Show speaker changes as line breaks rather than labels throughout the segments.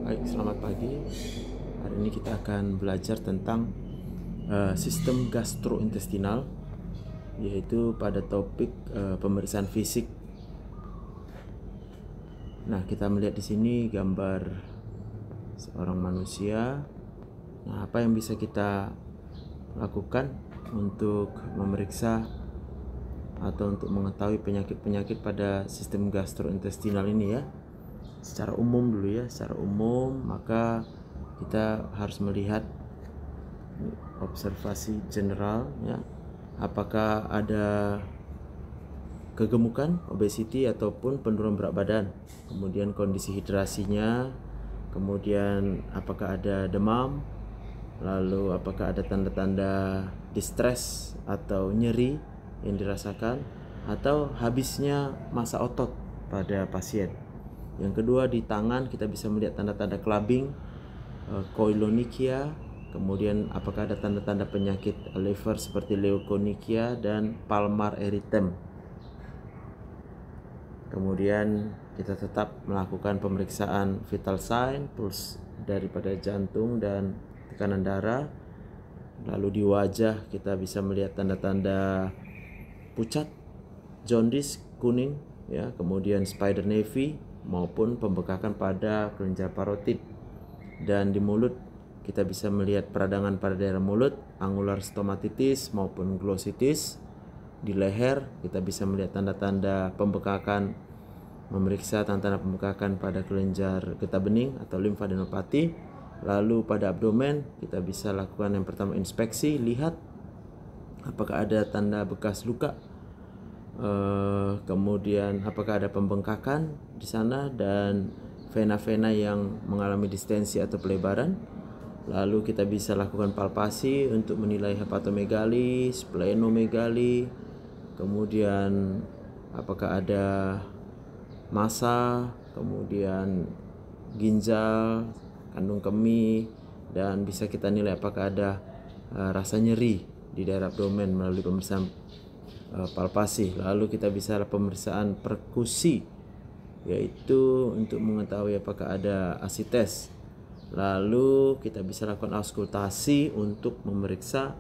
Baik, selamat pagi. Hari ini kita akan belajar tentang sistem gastrointestinal, yaitu pada topik pemeriksaan fisik. Nah, kita melihat di sini gambar seorang manusia. Nah, apa yang bisa kita lakukan untuk memeriksa atau untuk mengetahui penyakit-penyakit pada sistem gastrointestinal ini ya? Secara umum dulu ya, secara umum maka kita harus melihat observasi general ya, apakah ada kegemukan, obesity ataupun penurunan berat badan, kemudian kondisi hidrasinya, kemudian apakah ada demam, lalu apakah ada tanda-tanda distress atau nyeri yang dirasakan, atau habisnya masa otot pada pasien. Yang kedua, di tangan kita bisa melihat tanda-tanda clubbing, koilonychia, kemudian apakah ada tanda-tanda penyakit liver seperti leukonychia dan palmar erythema. Kemudian kita tetap melakukan pemeriksaan vital sign, puls daripada jantung dan tekanan darah. Lalu di wajah kita bisa melihat tanda-tanda pucat, jaundice, kuning ya, kemudian spider nevy maupun pembekakan pada kelenjar parotid. Dan di mulut kita bisa melihat peradangan pada daerah mulut, angular stomatitis maupun glossitis. Di leher kita bisa melihat tanda-tanda pembekakan, memeriksa tanda-tanda pembekakan pada kelenjar getah bening atau limfadenopati. Lalu pada abdomen kita bisa lakukan yang pertama inspeksi, lihat apakah ada tanda bekas luka, kemudian apakah ada pembengkakan di sana dan vena-vena yang mengalami distensi atau pelebaran. Lalu kita bisa lakukan palpasi untuk menilai hepatomegali, splenomegali, kemudian apakah ada massa, kemudian ginjal, kandung kemih, dan bisa kita nilai apakah ada rasa nyeri di daerah abdomen melalui pemeriksaan palpasi. Lalu kita bisa pemeriksaan perkusi, yaitu untuk mengetahui apakah ada asites. Lalu kita bisa lakukan auskultasi untuk memeriksa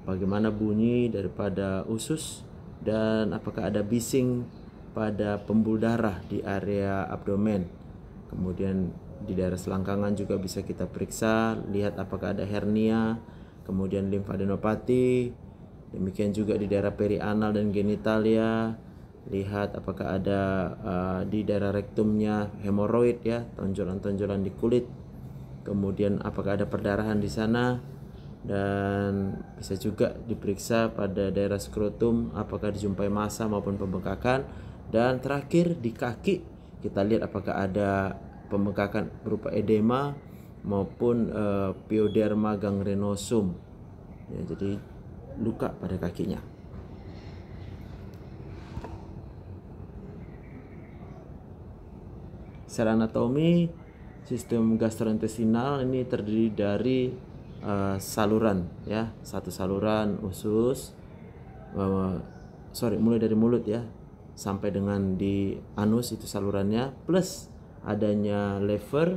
bagaimana bunyi daripada usus dan apakah ada bising pada pembuluh darah di area abdomen. Kemudian di daerah selangkangan juga bisa kita periksa, lihat apakah ada hernia, kemudian limfadenopati. Demikian juga di daerah perianal dan genitalia, lihat apakah ada di daerah rektumnya hemoroid ya, tonjolan-tonjolan di kulit. Kemudian apakah ada perdarahan di sana, dan bisa juga diperiksa pada daerah skrotum apakah dijumpai massa maupun pembengkakan. Dan terakhir di kaki kita lihat apakah ada pembengkakan berupa edema maupun pyoderma gangrenosum ya, jadi luka pada kakinya. Secara anatomi, sistem gastrointestinal ini terdiri dari saluran ya, satu saluran usus, mulai dari mulut ya sampai dengan di anus, itu salurannya, plus adanya lever,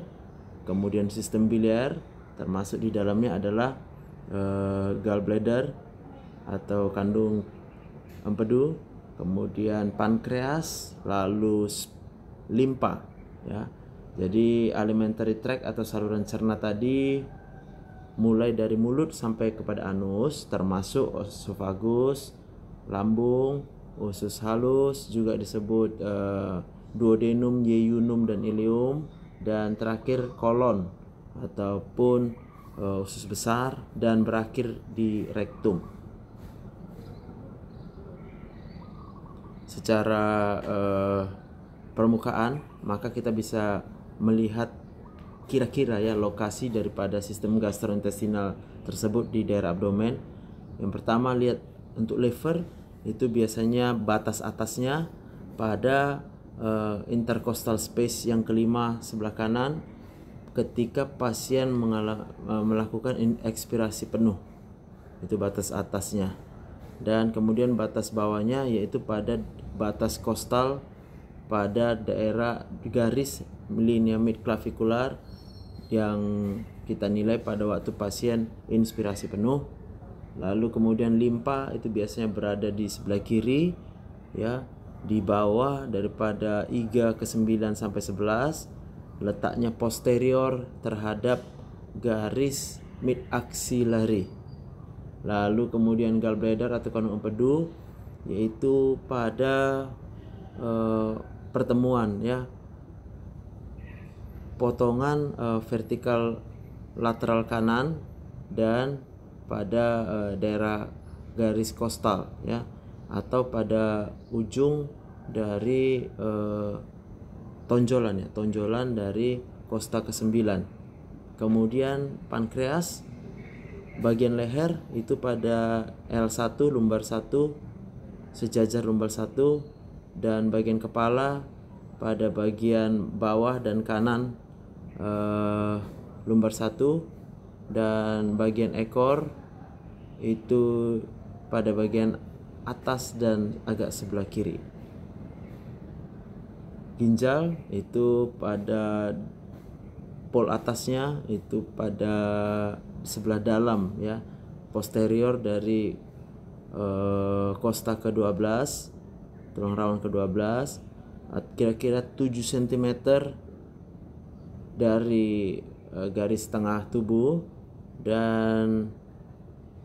kemudian sistem biliar, termasuk di dalamnya adalah gallbladder atau kandung empedu, kemudian pankreas, lalu limpa ya. Jadi alimentary tract atau saluran cerna tadi mulai dari mulut sampai kepada anus, termasuk esophagus, lambung, usus halus juga disebut duodenum, yeyunum dan ileum, dan terakhir kolon ataupun usus besar, dan berakhir di rektum. Secara permukaan maka kita bisa melihat kira-kira ya lokasi daripada sistem gastrointestinal tersebut di daerah abdomen. Yang pertama, lihat untuk liver itu biasanya batas atasnya pada intercostal space yang kelima sebelah kanan ketika pasien melakukan ekspirasi penuh, itu batas atasnya. Dan kemudian batas bawahnya yaitu pada batas kostal pada daerah garis linea midclavicular yang kita nilai pada waktu pasien inspirasi penuh. Lalu kemudian limpa itu biasanya berada di sebelah kiri, ya, di bawah daripada iga ke-9 sampai 11, letaknya posterior terhadap garis mid axillary. Lalu kemudian gallbladder atau kandung empedu yaitu pada pertemuan, ya, potongan vertikal lateral kanan dan pada daerah garis kostal, ya, atau pada ujung dari tonjolan, ya, tonjolan dari kosta ke-9. Kemudian pankreas bagian leher itu pada L1 lumbar 1 sejajar lumbar 1, dan bagian kepala pada bagian bawah dan kanan lumbar 1, dan bagian ekor itu pada bagian atas dan agak sebelah kiri. Ginjal itu pada pol atasnya itu pada sebelah dalam, ya, posterior dari kosta ke-12, tulang rawan ke-12, kira-kira 7 cm dari garis tengah tubuh, dan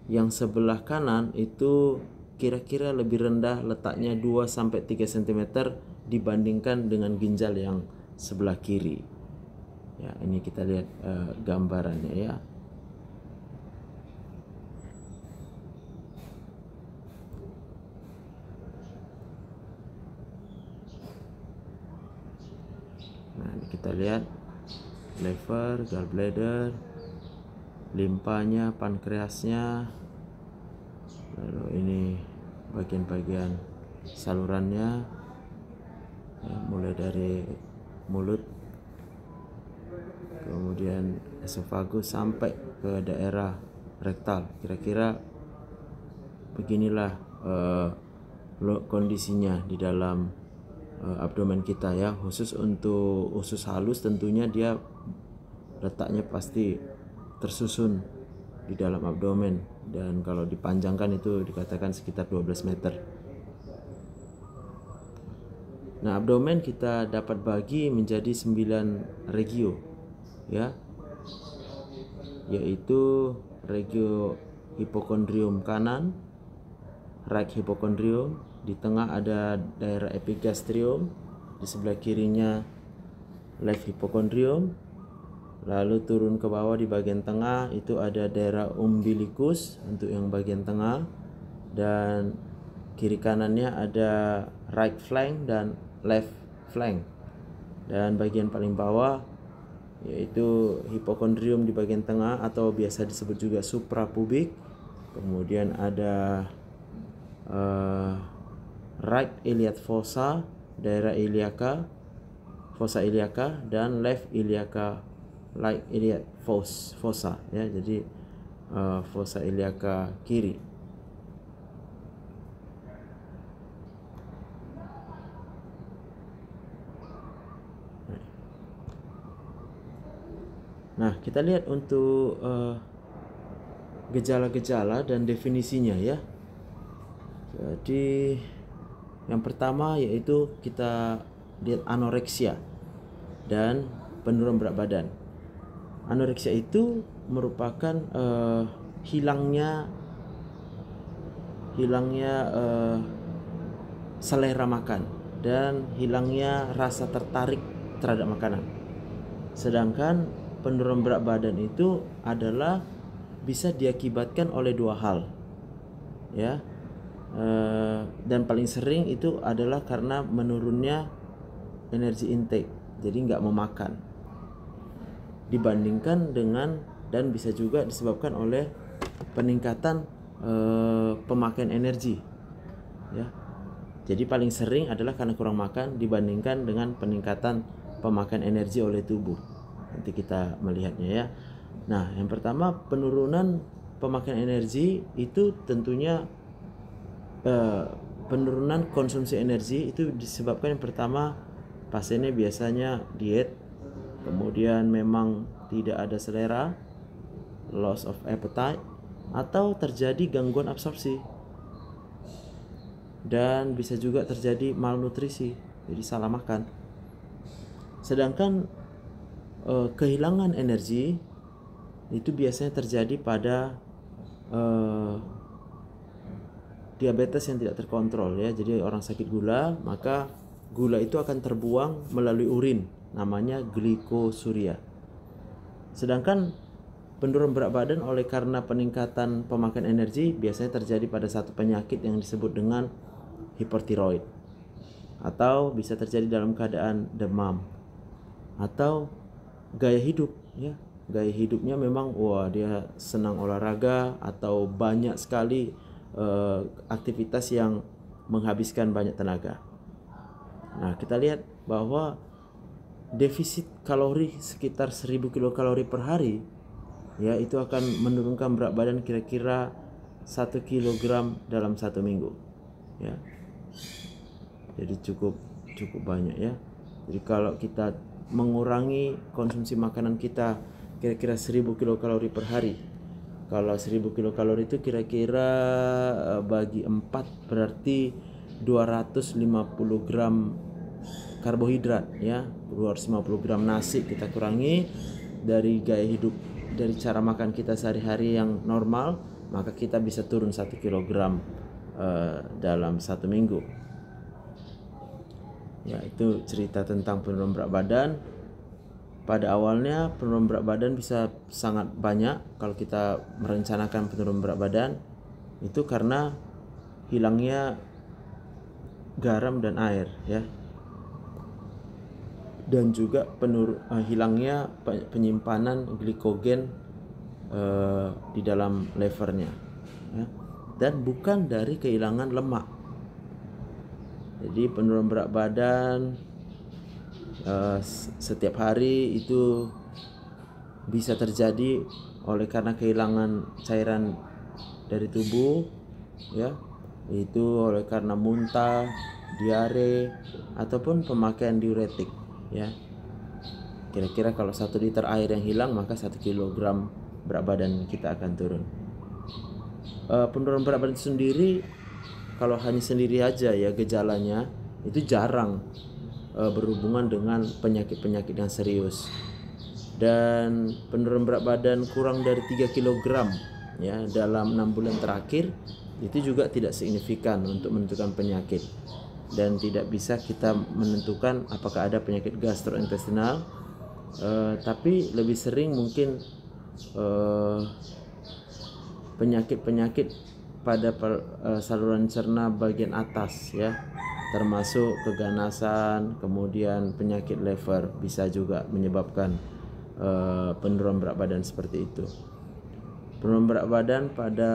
yang sebelah kanan itu kira-kira lebih rendah, letaknya 2-3 cm dibandingkan dengan ginjal yang sebelah kiri. Ya, ini kita lihat gambarannya, ya. Nah, ini kita lihat lever, gallbladder, limpanya, pankreasnya. Lalu ini bagian-bagian salurannya, ya, mulai dari mulut, kemudian esofagus sampai ke daerah rektal. Kira-kira beginilah kondisinya di dalam abdomen kita, ya. Khusus untuk usus halus tentunya dia letaknya pasti tersusun di dalam abdomen, dan kalau dipanjangkan itu dikatakan sekitar 12 meter. Nah, abdomen kita dapat bagi menjadi 9 regio, ya, yaitu regio hipokondrium kanan, right hipokondrium, di tengah ada daerah epigastrium, di sebelah kirinya left hipokondrium, lalu turun ke bawah di bagian tengah itu ada daerah umbilicus untuk yang bagian tengah, dan kiri kanannya ada right flank dan left flank, dan bagian paling bawah yaitu hipokondrium di bagian tengah atau biasa disebut juga suprapubik. Kemudian ada right iliac fossa, daerah iliaca, fossa iliaca, dan left iliaca, right iliac fossa, ya. Jadi fossa iliaca kiri. Nah, kita lihat untuk gejala-gejala dan definisinya, ya. Jadi yang pertama yaitu kita lihat anoreksia dan penurunan berat badan. Anoreksia itu merupakan hilangnya selera makan dan hilangnya rasa tertarik terhadap makanan. Sedangkan penurunan berat badan itu adalah bisa diakibatkan oleh 2 hal, ya. Dan paling sering itu adalah karena menurunnya energi intake, jadi nggak mau makan, dibandingkan dengan, dan bisa juga disebabkan oleh peningkatan pemakaian energi, ya. Jadi paling sering adalah karena kurang makan dibandingkan dengan peningkatan pemakaian energi oleh tubuh. Nanti kita melihatnya, ya. Nah, yang pertama penurunan pemakaian energi itu tentunya penurunan konsumsi energi itu disebabkan yang pertama pasiennya biasanya diet, kemudian memang tidak ada selera, loss of appetite, atau terjadi gangguan absorpsi, dan bisa juga terjadi malnutrisi, jadi salah makan. Sedangkan kehilangan energi itu biasanya terjadi pada diabetes yang tidak terkontrol ya. Jadi orang sakit gula, maka gula itu akan terbuang melalui urin, namanya glikosuria. Sedangkan penurunan berat badan oleh karena peningkatan pemakaian energi biasanya terjadi pada satu penyakit yang disebut dengan hipertiroid, atau bisa terjadi dalam keadaan demam, atau gaya hidup ya. Gaya hidupnya memang dia senang olahraga atau banyak sekali aktivitas yang menghabiskan banyak tenaga. Nah, kita lihat bahwa defisit kalori sekitar 1000 kilokalori per hari ya, itu akan menurunkan berat badan kira-kira 1 kilogram dalam 1 minggu ya. Jadi cukup banyak ya. Jadi kalau kita mengurangi konsumsi makanan kita kira-kira 1000 kilokalori per hari. Kalau 1000 kilokalori itu kira-kira bagi 4 berarti 250 gram karbohidrat ya. 250 gram nasi kita kurangi dari gaya hidup, dari cara makan kita sehari-hari yang normal, maka kita bisa turun 1 kilogram dalam 1 minggu. Ya, itu cerita tentang penurunan berat badan. Pada awalnya penurunan berat badan bisa sangat banyak kalau kita merencanakan penurunan berat badan, itu karena hilangnya garam dan air ya, dan juga hilangnya penyimpanan glikogen di dalam levernya ya, dan bukan dari kehilangan lemak. Jadi penurunan berat badan setiap hari itu bisa terjadi oleh karena kehilangan cairan dari tubuh ya, itu oleh karena muntah, diare, ataupun pemakaian diuretik ya. Kira-kira kalau 1 liter air yang hilang, maka 1 kilogram berat badan kita akan turun. Penurunan berat badan sendiri kalau hanya sendiri aja ya gejalanya itu jarang berhubungan dengan penyakit-penyakit yang serius. Dan penurunan berat badan kurang dari 3 kg ya dalam 6 bulan terakhir itu juga tidak signifikan untuk menentukan penyakit, dan tidak bisa kita menentukan apakah ada penyakit gastrointestinal, tapi lebih sering mungkin penyakit-penyakit pada saluran cerna bagian atas ya, termasuk keganasan, kemudian penyakit lever bisa juga menyebabkan penurunan berat badan seperti itu. Penurunan berat badan pada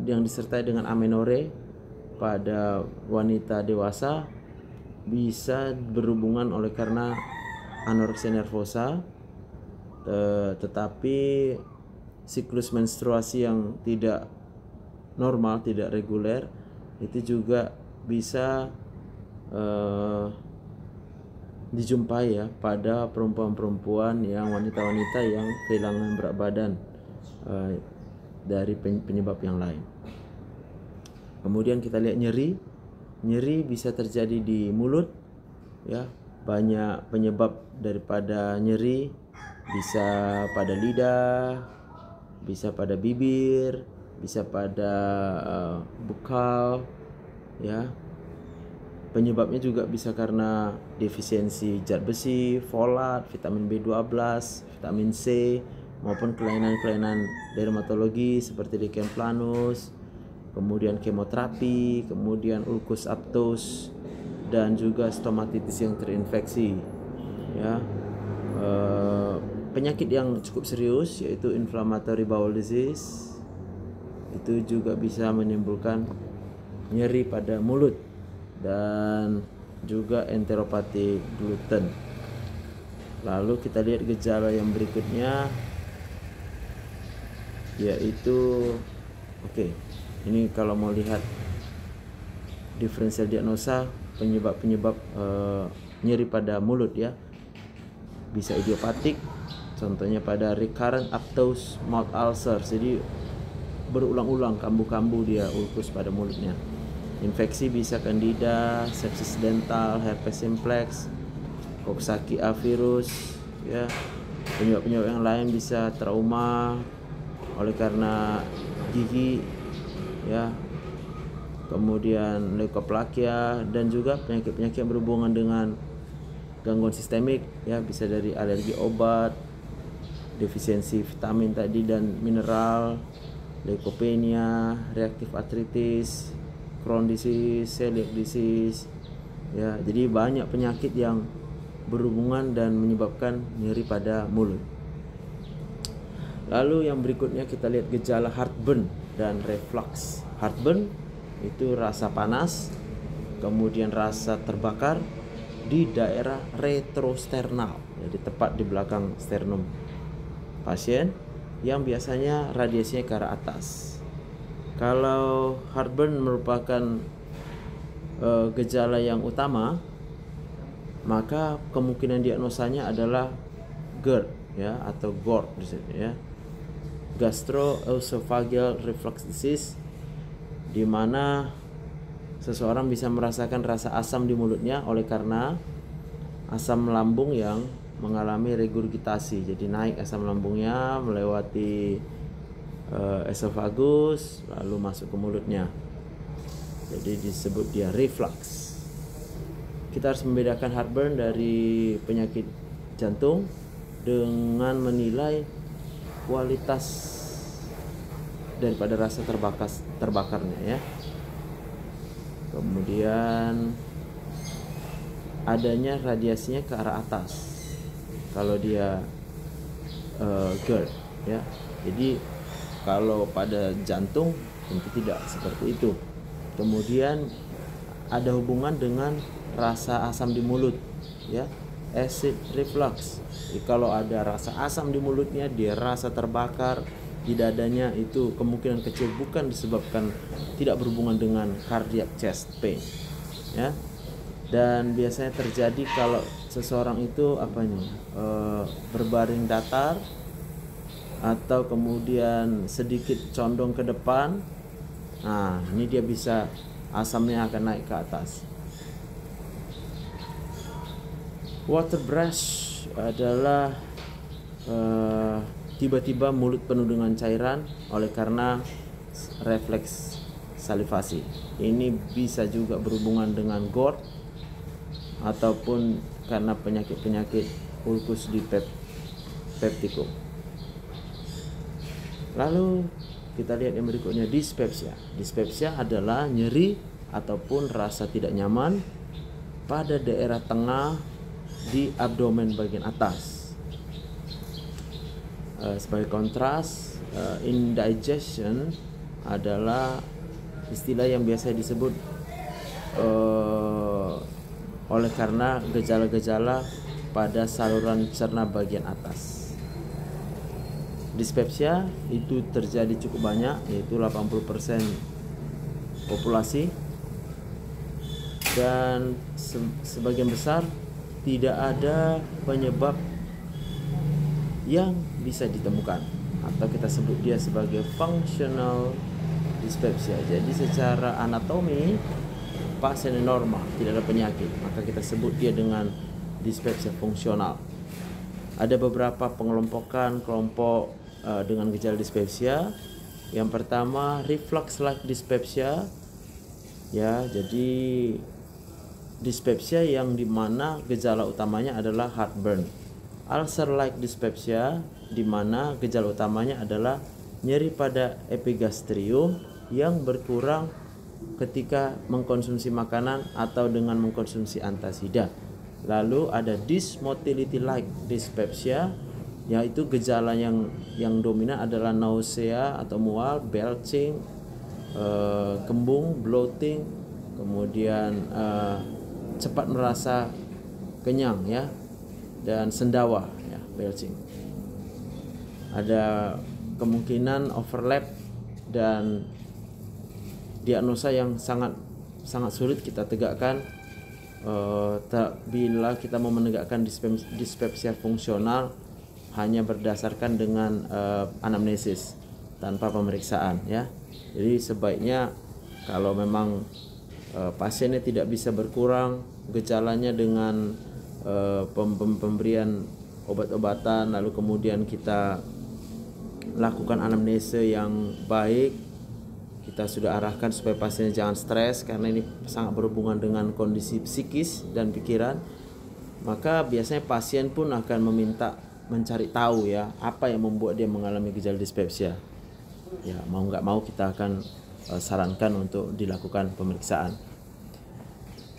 yang disertai dengan amenore pada wanita dewasa bisa berhubungan oleh karena anoreksia nervosa, tetapi siklus menstruasi yang tidak normal, tidak reguler, itu juga bisa dijumpai ya pada perempuan-perempuan yang wanita-wanita yang kehilangan berat badan dari penyebab yang lain. Kemudian kita lihat nyeri bisa terjadi di mulut ya, banyak penyebab daripada nyeri, bisa pada lidah, bisa pada bibir, bisa pada bukal ya. Penyebabnya juga bisa karena defisiensi zat besi, folat, vitamin B12, vitamin C, maupun kelainan-kelainan dermatologi seperti lichen planus, kemudian kemoterapi, kemudian ulcus aptus, dan juga stomatitis yang terinfeksi ya. Penyakit yang cukup serius yaitu inflammatory bowel disease itu juga bisa menimbulkan nyeri pada mulut, dan juga enteropati gluten. Lalu kita lihat gejala yang berikutnya yaitu ini kalau mau lihat diferensial diagnosa penyebab nyeri pada mulut ya. bisa idiopatik, contohnya pada recurrent aphthous mouth ulcer, jadi berulang-ulang kambuh-kambuh dia ulkus pada mulutnya. Infeksi bisa candida, sepsis dental, herpes simplex, Coxsackie virus, ya. Penyebab-penyebab yang lain bisa trauma oleh karena gigi, ya, kemudian leukoplakia, dan juga penyakit-penyakit yang berhubungan dengan gangguan sistemik, ya, bisa dari alergi obat, defisiensi vitamin tadi dan mineral, leukopenia, reaktif artritis, Crohn disease, celiac disease, ya. Jadi banyak penyakit yang berhubungan dan menyebabkan nyeri pada mulut. Lalu yang berikutnya kita lihat gejala heartburn dan reflux. Heartburn itu rasa panas, kemudian rasa terbakar di daerah retrosternal, jadi tepat di belakang sternum pasien, yang biasanya radiasinya ke arah atas. Kalau heartburn merupakan gejala yang utama, maka kemungkinan diagnosanya adalah GERD, ya, atau GORD di sini, ya, gastroesophageal reflux disease, di mana seseorang bisa merasakan rasa asam di mulutnya oleh karena asam lambung yang mengalami regurgitasi. Jadi naik asam lambungnya melewati esofagus lalu masuk ke mulutnya. Jadi disebut dia reflux. Kita harus membedakan heartburn dari penyakit jantung dengan menilai kualitas daripada rasa terbakarnya, ya. Kemudian adanya radiasinya ke arah atas kalau dia GERD, ya. Jadi kalau pada jantung tentu tidak seperti itu. Kemudian ada hubungan dengan rasa asam di mulut, ya, acid reflux. Jadi kalau ada rasa asam di mulutnya, dia rasa terbakar di dadanya, itu kemungkinan kecil bukan disebabkan, tidak berhubungan dengan cardiac chest pain, ya. Dan biasanya terjadi kalau seseorang itu berbaring datar atau kemudian sedikit condong ke depan. Nah, ini dia bisa asamnya akan naik ke atas. Water brush adalah tiba-tiba mulut penuh dengan cairan oleh karena refleks salivasi. Ini bisa juga berhubungan dengan GORD ataupun karena penyakit-penyakit ulkus di peptikum. Lalu kita lihat yang berikutnya, dyspepsia. Dyspepsia adalah nyeri ataupun rasa tidak nyaman pada daerah tengah di abdomen bagian atas. Sebagai kontras, indigestion adalah istilah yang biasa disebut oleh karena gejala-gejala pada saluran cerna bagian atas. Dyspepsia itu terjadi cukup banyak, yaitu 80% populasi, dan sebagian besar tidak ada penyebab yang bisa ditemukan, atau kita sebut dia sebagai functional dyspepsia. Jadi secara anatomi pasien normal, tidak ada penyakit, maka kita sebut dia dengan dyspepsia fungsional. Ada beberapa pengelompokan kelompok dengan gejala dyspepsia. Yang pertama, reflux like dyspepsia, ya. Jadi dyspepsia yang dimana gejala utamanya adalah heartburn. Ulcer like dyspepsia, di mana gejala utamanya adalah nyeri pada epigastrium yang berkurang ketika mengkonsumsi makanan atau dengan mengkonsumsi antasida. Lalu ada dysmotility like dyspepsia, yaitu gejala yang dominan adalah nausea atau mual, belching, kembung, bloating, kemudian cepat merasa kenyang, ya, dan sendawa, ya, belching. Ada kemungkinan overlap dan diagnosa yang sangat sulit kita tegakkan, bila kita mau menegakkan dispepsia fungsional hanya berdasarkan dengan anamnesis tanpa pemeriksaan ya. Jadi sebaiknya kalau memang pasiennya tidak bisa berkurang gejalanya dengan pemberian obat-obatan, lalu kemudian kita lakukan anamnese yang baik, kita sudah arahkan supaya pasiennya jangan stres karena ini sangat berhubungan dengan kondisi psikis dan pikiran, maka biasanya pasien pun akan meminta mencari tahu ya apa yang membuat dia mengalami gejala dispepsia. Ya mau nggak mau kita akan sarankan untuk dilakukan pemeriksaan.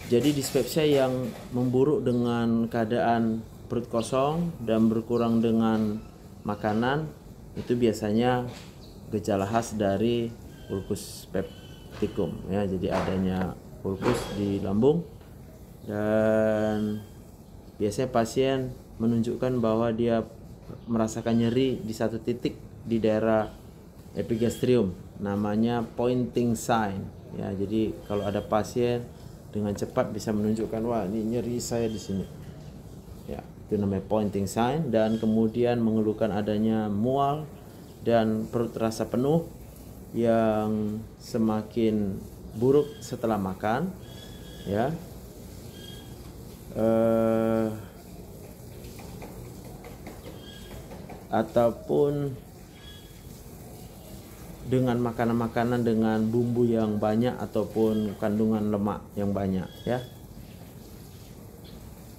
Jadi dispepsia yang memburuk dengan keadaan perut kosong dan berkurang dengan makanan itu biasanya gejala khas dari ulkus peptikum ya. Jadi adanya ulkus di lambung dan biasanya pasien menunjukkan bahwa dia merasakan nyeri di satu titik di daerah epigastrium, namanya pointing sign ya. Jadi kalau ada pasien dengan cepat bisa menunjukkan wah ini nyeri saya di sini ya, itu namanya pointing sign. Dan kemudian mengeluhkan adanya mual dan perut rasa penuh yang semakin buruk setelah makan ya. Ataupun dengan makanan-makanan dengan bumbu yang banyak ataupun kandungan lemak yang banyak ya.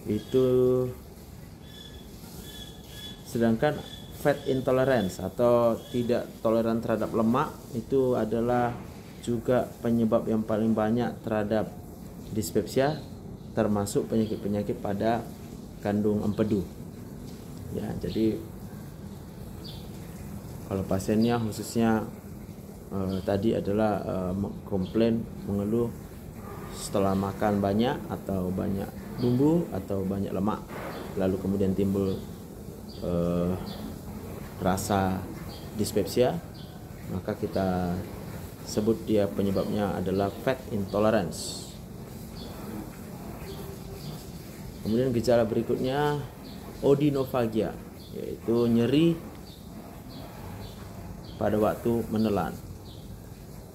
Itu sedangkan fat intolerance atau tidak toleran terhadap lemak itu adalah juga penyebab yang paling banyak terhadap dispepsia, termasuk penyakit-penyakit pada kandung empedu ya. Jadi kalau pasiennya khususnya tadi adalah komplain mengeluh setelah makan banyak atau banyak bumbu atau banyak lemak, lalu kemudian timbul rasa dispepsia, maka kita sebut dia penyebabnya adalah fat intolerance. Kemudian gejala berikutnya odinofagia, yaitu nyeri pada waktu menelan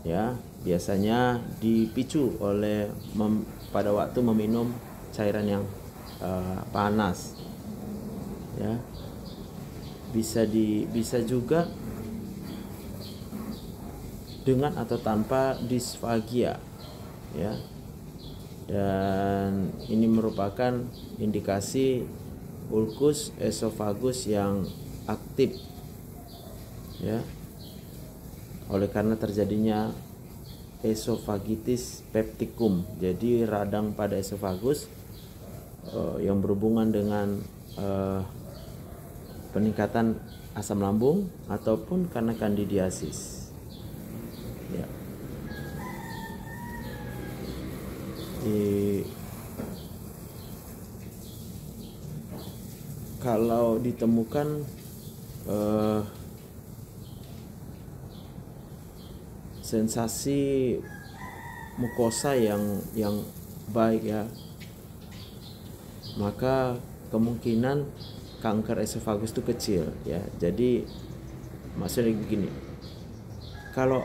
ya. Biasanya dipicu oleh pada waktu meminum cairan yang panas ya. Bisa juga dengan atau tanpa disfagia ya. Dan ini merupakan indikasi ulkus esofagus yang aktif ya, oleh karena terjadinya esofagitis peptikum. Jadi radang pada esofagus yang berhubungan dengan peningkatan asam lambung ataupun karena kandidiasis ya. Kalau ditemukan sensasi mukosa yang baik ya, maka kemungkinan kanker esofagus itu kecil ya. Jadi maksudnya begini, kalau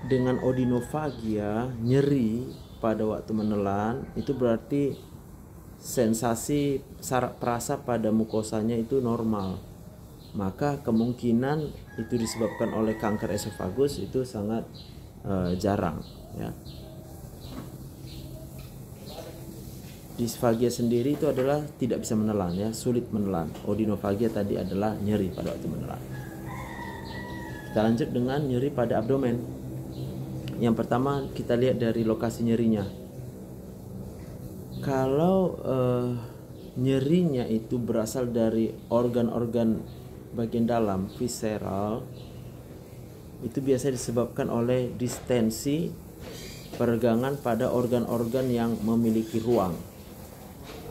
dengan odinofagia nyeri pada waktu menelan itu berarti sensasi perasa pada mukosanya itu normal, maka kemungkinan itu disebabkan oleh kanker esofagus itu sangat jarang ya. Disfagia sendiri itu adalah tidak bisa menelan ya, sulit menelan. Odinofagia tadi adalah nyeri pada waktu menelan. Kita lanjut dengan nyeri pada abdomen. Yang pertama kita lihat dari lokasi nyerinya. Kalau nyerinya itu berasal dari organ-organ bagian dalam, visceral, itu biasa disebabkan oleh distensi peregangan pada organ-organ yang memiliki ruang,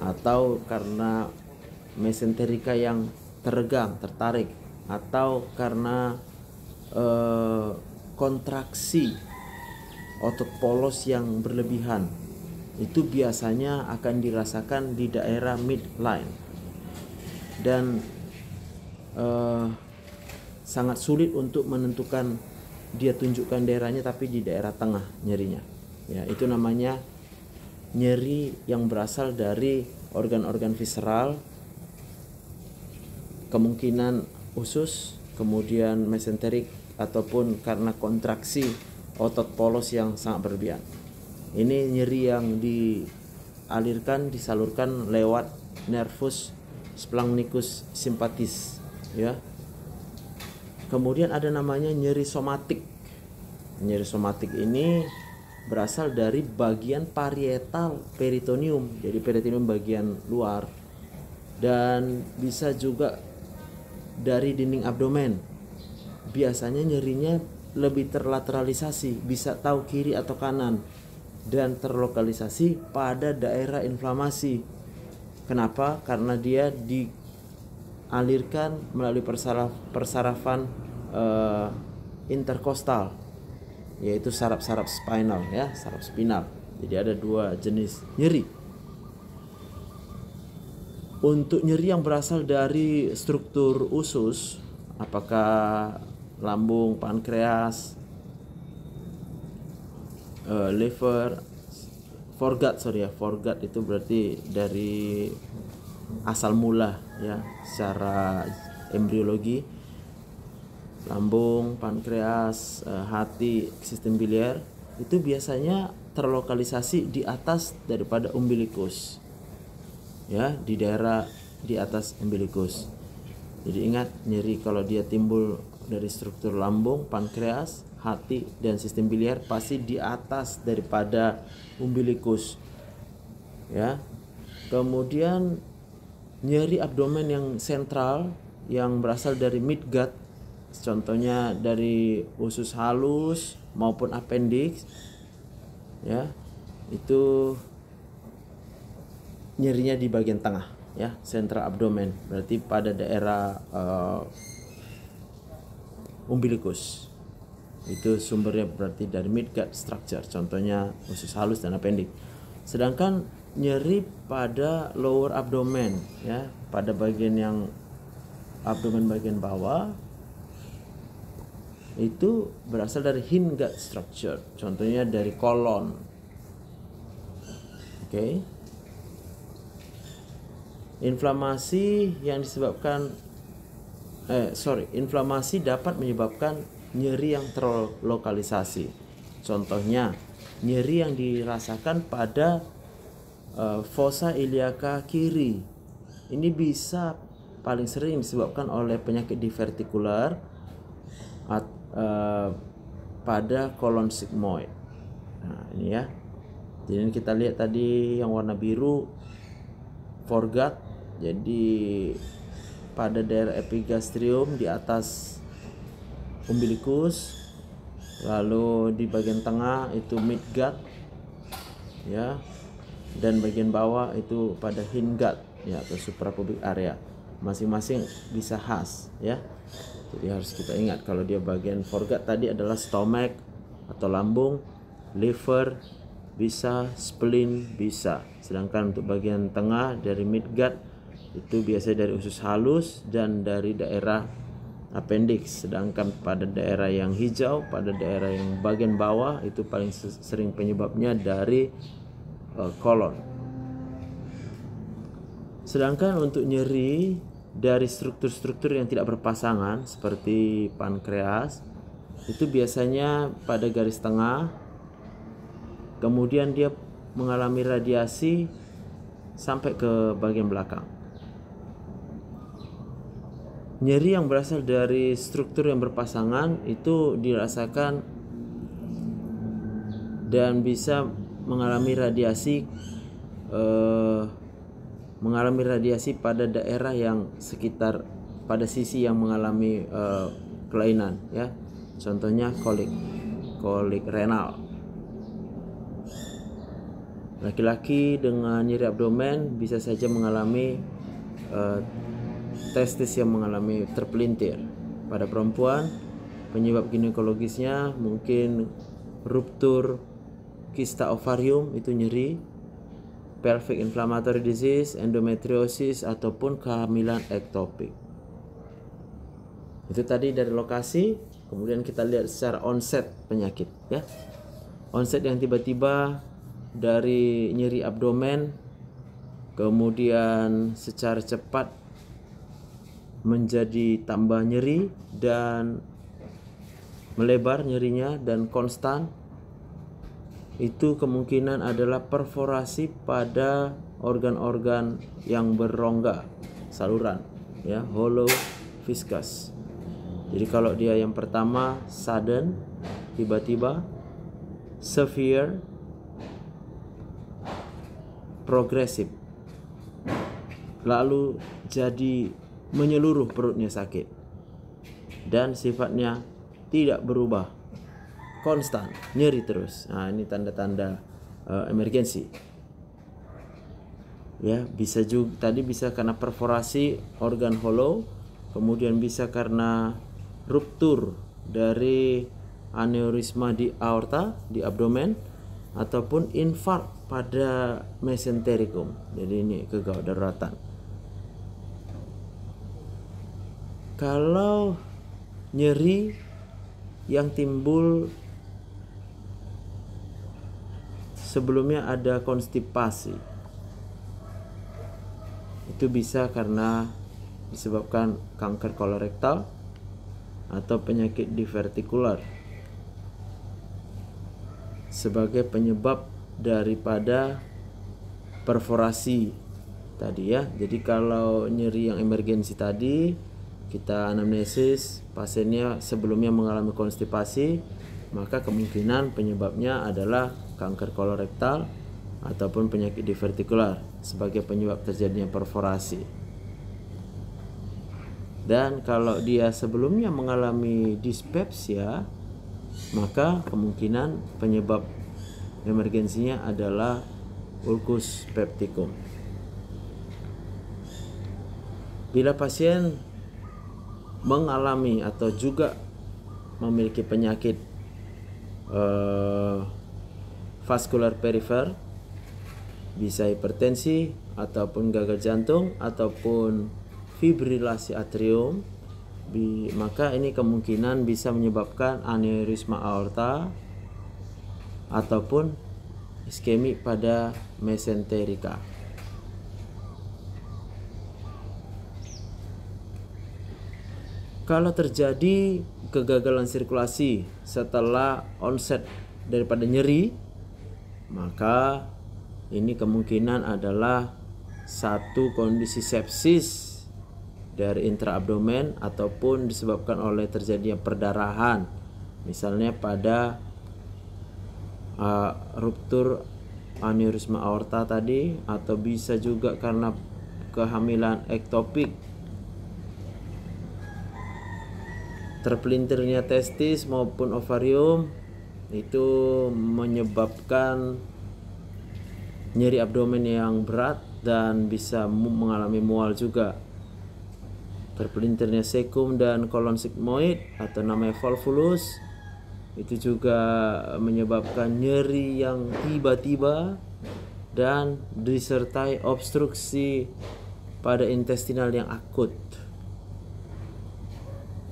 atau karena mesenterika yang teregang, tertarik, atau karena kontraksi otot polos yang berlebihan itu biasanya akan dirasakan di daerah midline dan sangat sulit untuk menentukan dia tunjukkan daerahnya, tapi di daerah tengah nyerinya. Ya, itu namanya nyeri yang berasal dari organ-organ visceral, kemungkinan usus, kemudian mesenterik, ataupun karena kontraksi otot polos yang sangat berlebihan. Ini nyeri yang disalurkan lewat nervus splagnicus sympathicis, ya. Kemudian ada namanya nyeri somatik. Nyeri somatik ini berasal dari bagian parietal peritoneum, jadi peritoneum bagian luar, dan bisa juga dari dinding abdomen. Biasanya nyerinya lebih terlateralisasi, bisa tahu kiri atau kanan, dan terlokalisasi pada daerah inflamasi. Kenapa? Karena dia dialirkan melalui persarafan interkostal, yaitu saraf-saraf spinal, ya, saraf spinal. Jadi ada dua jenis nyeri. Untuk nyeri yang berasal dari struktur usus, apakah lambung, pankreas, liver, foregut itu berarti dari asal mula, ya, secara embriologi, lambung, pankreas, hati, sistem biliar, itu biasanya terlokalisasi di atas daripada umbilikus, ya, di daerah di atas umbilikus. Jadi ingat, nyeri kalau dia timbul dari struktur lambung, pankreas, hati, dan sistem biliar pasti di atas daripada umbilikus, ya. Kemudian nyeri abdomen yang sentral yang berasal dari midgut, contohnya dari usus halus maupun appendix, ya, itu nyerinya di bagian tengah, ya, sentral abdomen, berarti pada daerah umbilikus. Itu sumbernya berarti dari midgut structure, contohnya usus halus dan appendix. Sedangkan nyeri pada lower abdomen, ya, pada bagian yang abdomen bagian bawah, itu berasal dari hindgut structure, contohnya dari kolon. Oke. Inflamasi yang disebabkan inflamasi dapat menyebabkan nyeri yang terlokalisasi. Contohnya, nyeri yang dirasakan pada fossa iliaca kiri. Ini bisa paling sering disebabkan oleh penyakit divertikular pada kolon sigmoid. Nah, ini ya. Jadi kita lihat tadi yang warna biru foregut, jadi pada daerah epigastrium di atas umbilikus, lalu di bagian tengah itu midgut, ya, dan bagian bawah itu pada hindgut, ya, atau suprapubic area. Masing-masing bisa khas, ya. Jadi harus kita ingat kalau dia bagian foregut tadi adalah stomach atau lambung, liver bisa, spleen bisa. Sedangkan untuk bagian tengah dari midgut itu biasanya dari usus halus dan dari daerah appendix. Sedangkan pada daerah yang hijau, pada daerah yang bagian bawah itu paling sering penyebabnya dari kolon. Sedangkan untuk nyeri dari struktur-struktur yang tidak berpasangan seperti pankreas, itu biasanya pada garis tengah, kemudian dia mengalami radiasi sampai ke bagian belakang. Nyeri yang berasal dari struktur yang berpasangan itu dirasakan dan bisa mengalami radiasi pada daerah yang sekitar, pada sisi yang mengalami kelainan, ya. Contohnya kolik renal. Laki-laki dengan nyeri abdomen bisa saja mengalami testis yang mengalami terpelintir. Pada perempuan, penyebab ginekologisnya mungkin ruptur kista ovarium, itu nyeri, pelvic inflammatory disease, endometriosis, ataupun kehamilan ektopik. Itu tadi dari lokasi. Kemudian kita lihat secara onset penyakit, ya. Onset yang tiba-tiba dari nyeri abdomen, kemudian secara cepat menjadi tambah nyeri dan melebar nyerinya dan konstan. Itu kemungkinan adalah perforasi pada organ-organ yang berrongga saluran, ya, hollow viscous. Jadi kalau dia yang pertama sudden, tiba-tiba, severe, progresif, lalu jadi menyeluruh perutnya sakit dan sifatnya tidak berubah, konstan, nyeri terus. Nah, ini tanda-tanda emergensi. Ya, bisa juga tadi bisa karena perforasi organ hollow, kemudian bisa karena ruptur dari aneurisma di aorta, di abdomen, ataupun infark pada mesenterikum. Jadi ini kegawat daruratan. Kalau nyeri yang timbul sebelumnya ada konstipasi, itu bisa karena disebabkan kanker kolorektal atau penyakit divertikular sebagai penyebab daripada perforasi tadi, ya. Jadi kalau nyeri yang emergensi tadi, kita anamnesis pasiennya sebelumnya mengalami konstipasi, maka kemungkinan penyebabnya adalah kanker kolorektal ataupun penyakit divertikular sebagai penyebab terjadinya perforasi. Dan kalau dia sebelumnya mengalami dispepsia, maka kemungkinan penyebab emergensinya adalah ulcus pepticum. Bila pasien mengalami atau juga memiliki penyakit vaskular perifer, bisa hipertensi ataupun gagal jantung ataupun fibrilasi atrium, maka ini kemungkinan bisa menyebabkan aneurisma aorta ataupun iskemi pada mesenterika. Kalau terjadi kegagalan sirkulasi setelah onset daripada nyeri, maka ini kemungkinan adalah satu kondisi sepsis dari intraabdomen ataupun disebabkan oleh terjadinya perdarahan, misalnya pada ruptur aneurisma aorta tadi, atau bisa juga karena kehamilan ektopik, terpelintirnya testis maupun ovarium, itu menyebabkan nyeri abdomen yang berat dan bisa mengalami mual juga. Terpelintirnya sekum dan kolon sigmoid atau namanya volvulus, itu juga menyebabkan nyeri yang tiba-tiba dan disertai obstruksi pada intestinal yang akut.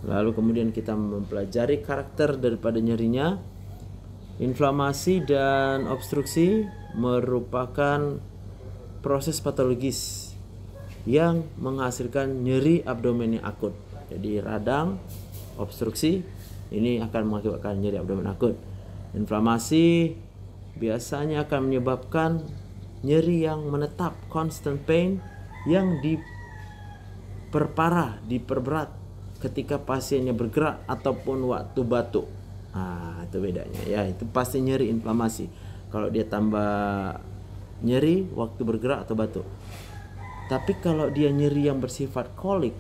Lalu kemudian kita mempelajari karakter daripada nyerinya. Inflamasi dan obstruksi merupakan proses patologis yang menghasilkan nyeri abdomen yang akut. Jadi radang, obstruksi, ini akan mengakibatkan nyeri abdomen akut. Inflamasi biasanya akan menyebabkan nyeri yang menetap, constant pain, yang diperparah, diperberat ketika pasiennya bergerak ataupun waktu batuk. Itu bedanya, ya. Itu pasti nyeri inflamasi. Kalau dia tambah nyeri waktu bergerak atau batuk. Tapi kalau dia nyeri yang bersifat colic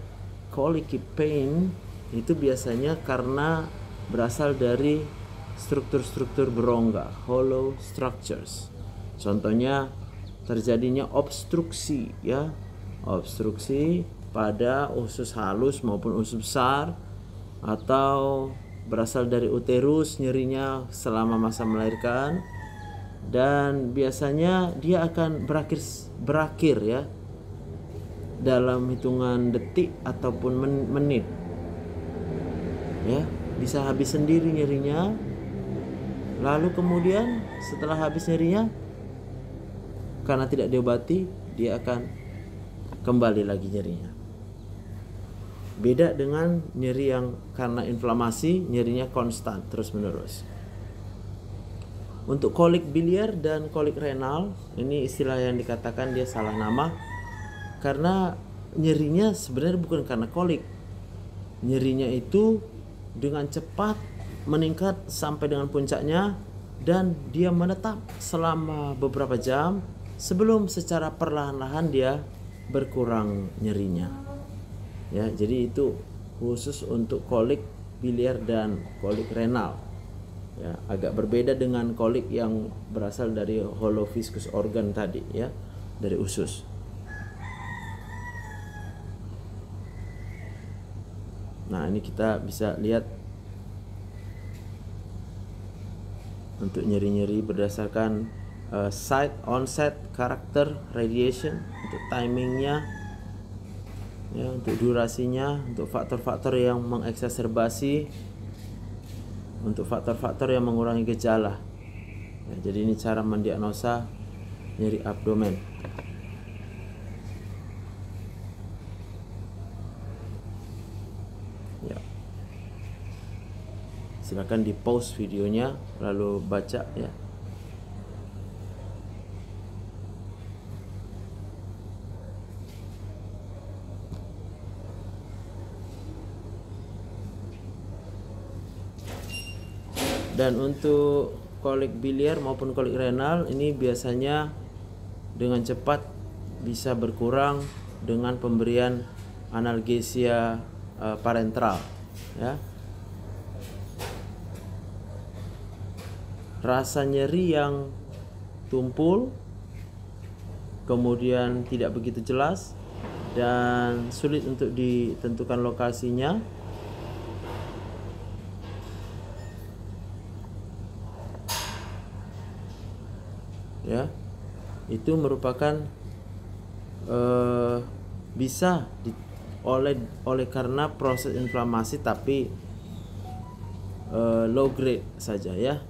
pain, itu biasanya karena berasal dari struktur-struktur berongga, hollow structures. Contohnya terjadinya obstruksi, ya. Obstruksi pada usus halus maupun usus besar, atau berasal dari uterus nyerinya selama masa melahirkan, dan biasanya dia akan berakhir ya dalam hitungan detik ataupun menit ya, bisa habis sendiri nyerinya. Lalu kemudian setelah habis nyerinya, karena tidak diobati, dia akan kembali lagi nyerinya. Beda dengan nyeri yang karena inflamasi, nyerinya konstan terus menerus. Untuk kolik biliar dan kolik renal, ini istilah yang dikatakan dia salah nama, karena nyerinya sebenarnya bukan karena kolik. Nyerinya itu dengan cepat meningkat sampai dengan puncaknya, dan dia menetap selama beberapa jam sebelum secara perlahan-lahan dia berkurang nyerinya. Ya, jadi itu khusus untuk kolik biliar dan kolik renal. Ya, agak berbeda dengan kolik yang berasal dari hollow viscous organ tadi ya, dari usus. Nah, ini kita bisa lihat untuk nyeri-nyeri berdasarkan site onset, karakter, radiation, untuk timingnya ya, untuk durasinya, untuk faktor-faktor yang mengeksaserbasi, untuk faktor-faktor yang mengurangi gejala ya. Jadi ini cara mendiagnosa nyeri abdomen. Ya, silakan di pause videonya lalu baca ya. Dan untuk kolik biliar maupun kolik renal ini biasanya dengan cepat bisa berkurang dengan pemberian analgesia parenteral ya. Rasa nyeri yang tumpul, kemudian tidak begitu jelas dan sulit untuk ditentukan lokasinya. Ya, itu merupakan bisa oleh karena proses inflamasi tapi low grade saja ya,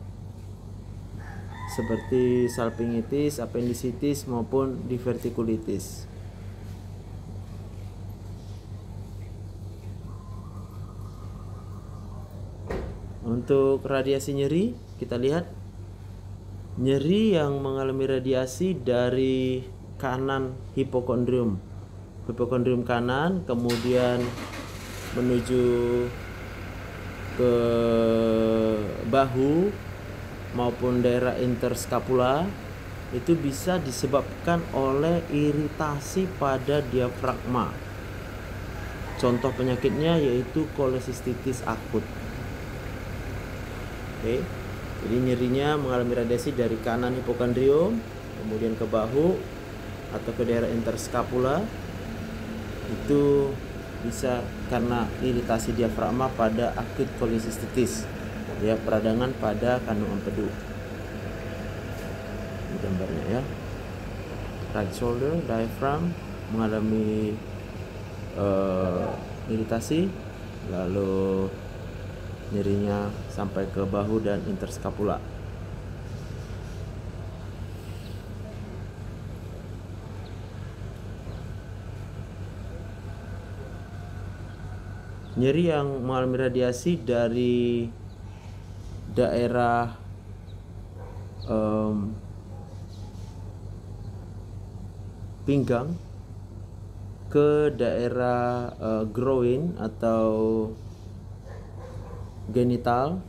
seperti salpingitis, appendicitis maupun divertikulitis. Untuk radiasi nyeri, kita lihat nyeri yang mengalami radiasi dari kanan hipokondrium kanan, kemudian menuju ke bahu maupun daerah interskapula, itu bisa disebabkan oleh iritasi pada diafragma. Contoh penyakitnya yaitu kolesistitis akut. Oke. Jadi nyerinya mengalami radiasi dari kanan hipokondrium, kemudian ke bahu atau ke daerah interskapula. Itu bisa karena iritasi diafragma pada akut kolesistitis ya, peradangan pada kandung empedu. Ini gambarnya ya. Right shoulder, diaphragm mengalami iritasi, lalu nyerinya sampai ke bahu dan interskapula. Nyeri yang mengalami radiasi dari daerah pinggang ke daerah groin atau genital,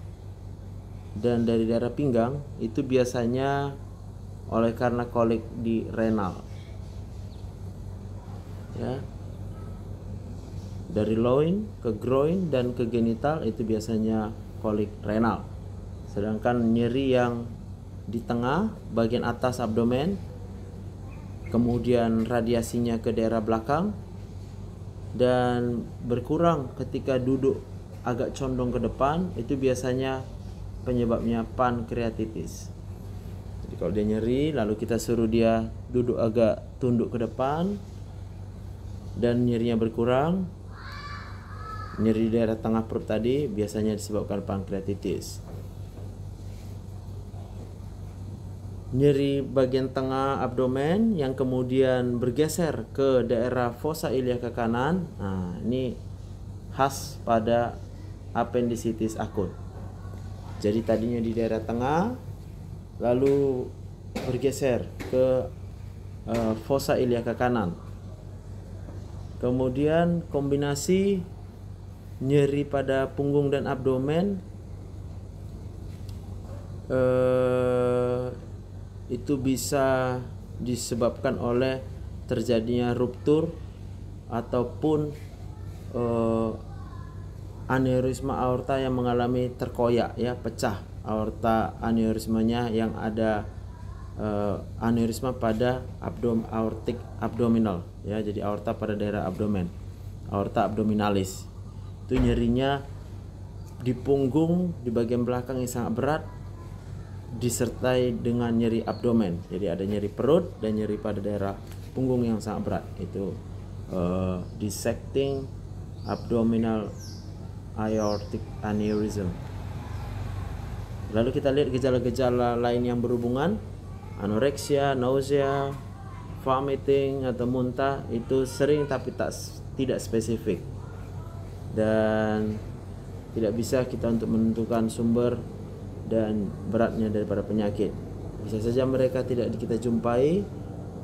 dan dari daerah pinggang itu biasanya oleh karena kolik di renal ya. Dari loin ke groin dan ke genital itu biasanya kolik renal. Sedangkan nyeri yang di tengah bagian atas abdomen, kemudian radiasinya ke daerah belakang dan berkurang ketika duduk agak condong ke depan, itu biasanya penyebabnya pankreatitis. Jadi Kalau dia nyeri, lalu kita suruh dia duduk agak tunduk ke depan dan nyerinya berkurang. Nyeri di daerah tengah perut tadi biasanya disebabkan pankreatitis. Nyeri bagian tengah abdomen yang kemudian bergeser ke daerah fossa iliaca kanan. Nah, ini khas pada appendicitis akut. Jadi tadinya di daerah tengah, lalu bergeser ke fossa iliaca kanan. Kemudian kombinasi nyeri pada punggung dan abdomen itu bisa disebabkan oleh terjadinya ruptur ataupun aneurisma aorta yang mengalami terkoyak, ya, pecah aorta aneurismanya yang ada aneurisma pada aortic abdominal, ya, jadi aorta pada daerah abdomen, aorta abdominalis. Itu nyerinya di punggung di bagian belakang yang sangat berat disertai dengan nyeri abdomen. Jadi ada nyeri perut dan nyeri pada daerah punggung yang sangat berat. Itu dissecting abdominal aortic aneurysm. Lalu kita lihat gejala-gejala lain yang berhubungan, anoreksia, nausea, vomiting atau muntah, itu sering tapi tidak spesifik dan tidak bisa kita untuk menentukan sumber dan beratnya daripada penyakit. Bisa saja mereka tidak kita jumpai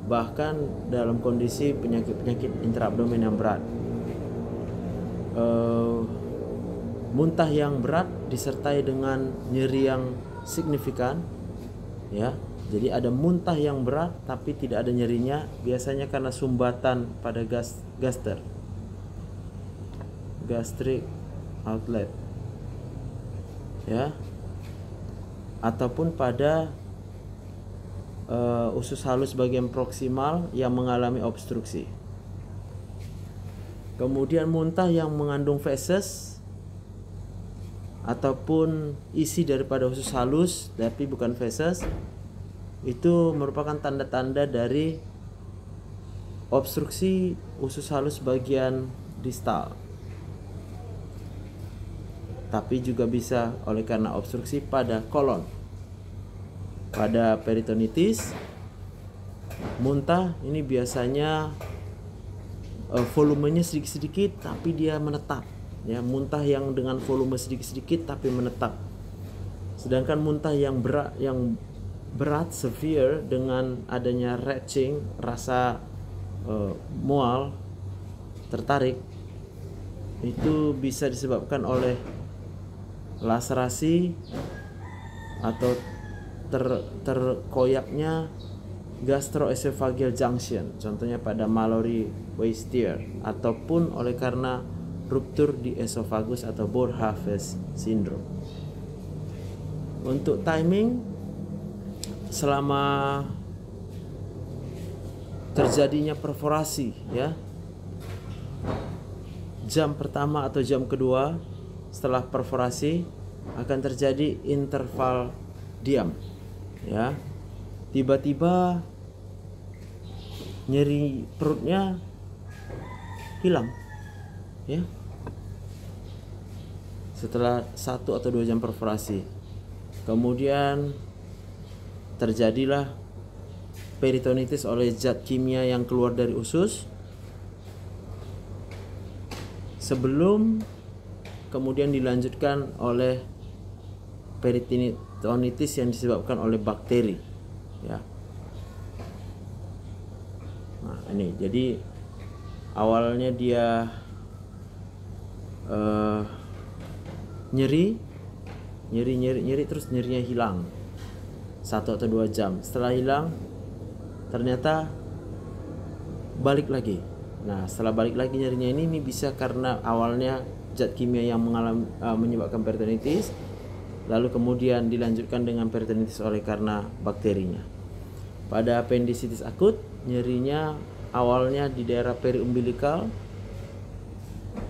bahkan dalam kondisi penyakit-penyakit intraabdomen yang berat. Muntah yang berat disertai dengan nyeri yang signifikan, ya. Jadi ada muntah yang berat tapi tidak ada nyerinya, biasanya karena sumbatan pada gastric outlet, ya, ataupun pada usus halus bagian proksimal yang mengalami obstruksi. Kemudian muntah yang mengandung feses ataupun isi daripada usus halus tapi bukan feses, itu merupakan tanda-tanda dari obstruksi usus halus bagian distal. Tapi juga bisa oleh karena obstruksi pada kolon. Pada peritonitis, muntah ini biasanya volumenya sedikit-sedikit tapi dia menetap, ya, muntah yang dengan volume sedikit-sedikit tapi menetap. Sedangkan muntah yang berat severe dengan adanya retching, rasa mual, tertarik, itu bisa disebabkan oleh laserasi atau terkoyaknya gastroesophageal junction, contohnya pada Mallory Weiss-Dier, ataupun oleh karena ruptur di esofagus atau Bohr-Hafiz syndrome. Untuk timing, selama terjadinya perforasi, ya, jam pertama atau jam kedua setelah perforasi akan terjadi interval diam, ya. Tiba-tiba nyeri perutnya hilang, ya, setelah 1 atau 2 jam perforasi. Kemudian terjadilah peritonitis oleh zat kimia yang keluar dari usus sebelum kemudian dilanjutkan oleh peritonitis yang disebabkan oleh bakteri, ya. Nah, ini jadi awalnya dia nyeri terus nyerinya hilang 1 atau 2 jam. Setelah hilang ternyata balik lagi. Nah, setelah balik lagi nyerinya ini bisa karena awalnya zat kimia yang menyebabkan peritonitis, lalu kemudian dilanjutkan dengan peritonitis oleh karena bakterinya. Pada appendicitis akut, nyerinya awalnya di daerah periumbilikal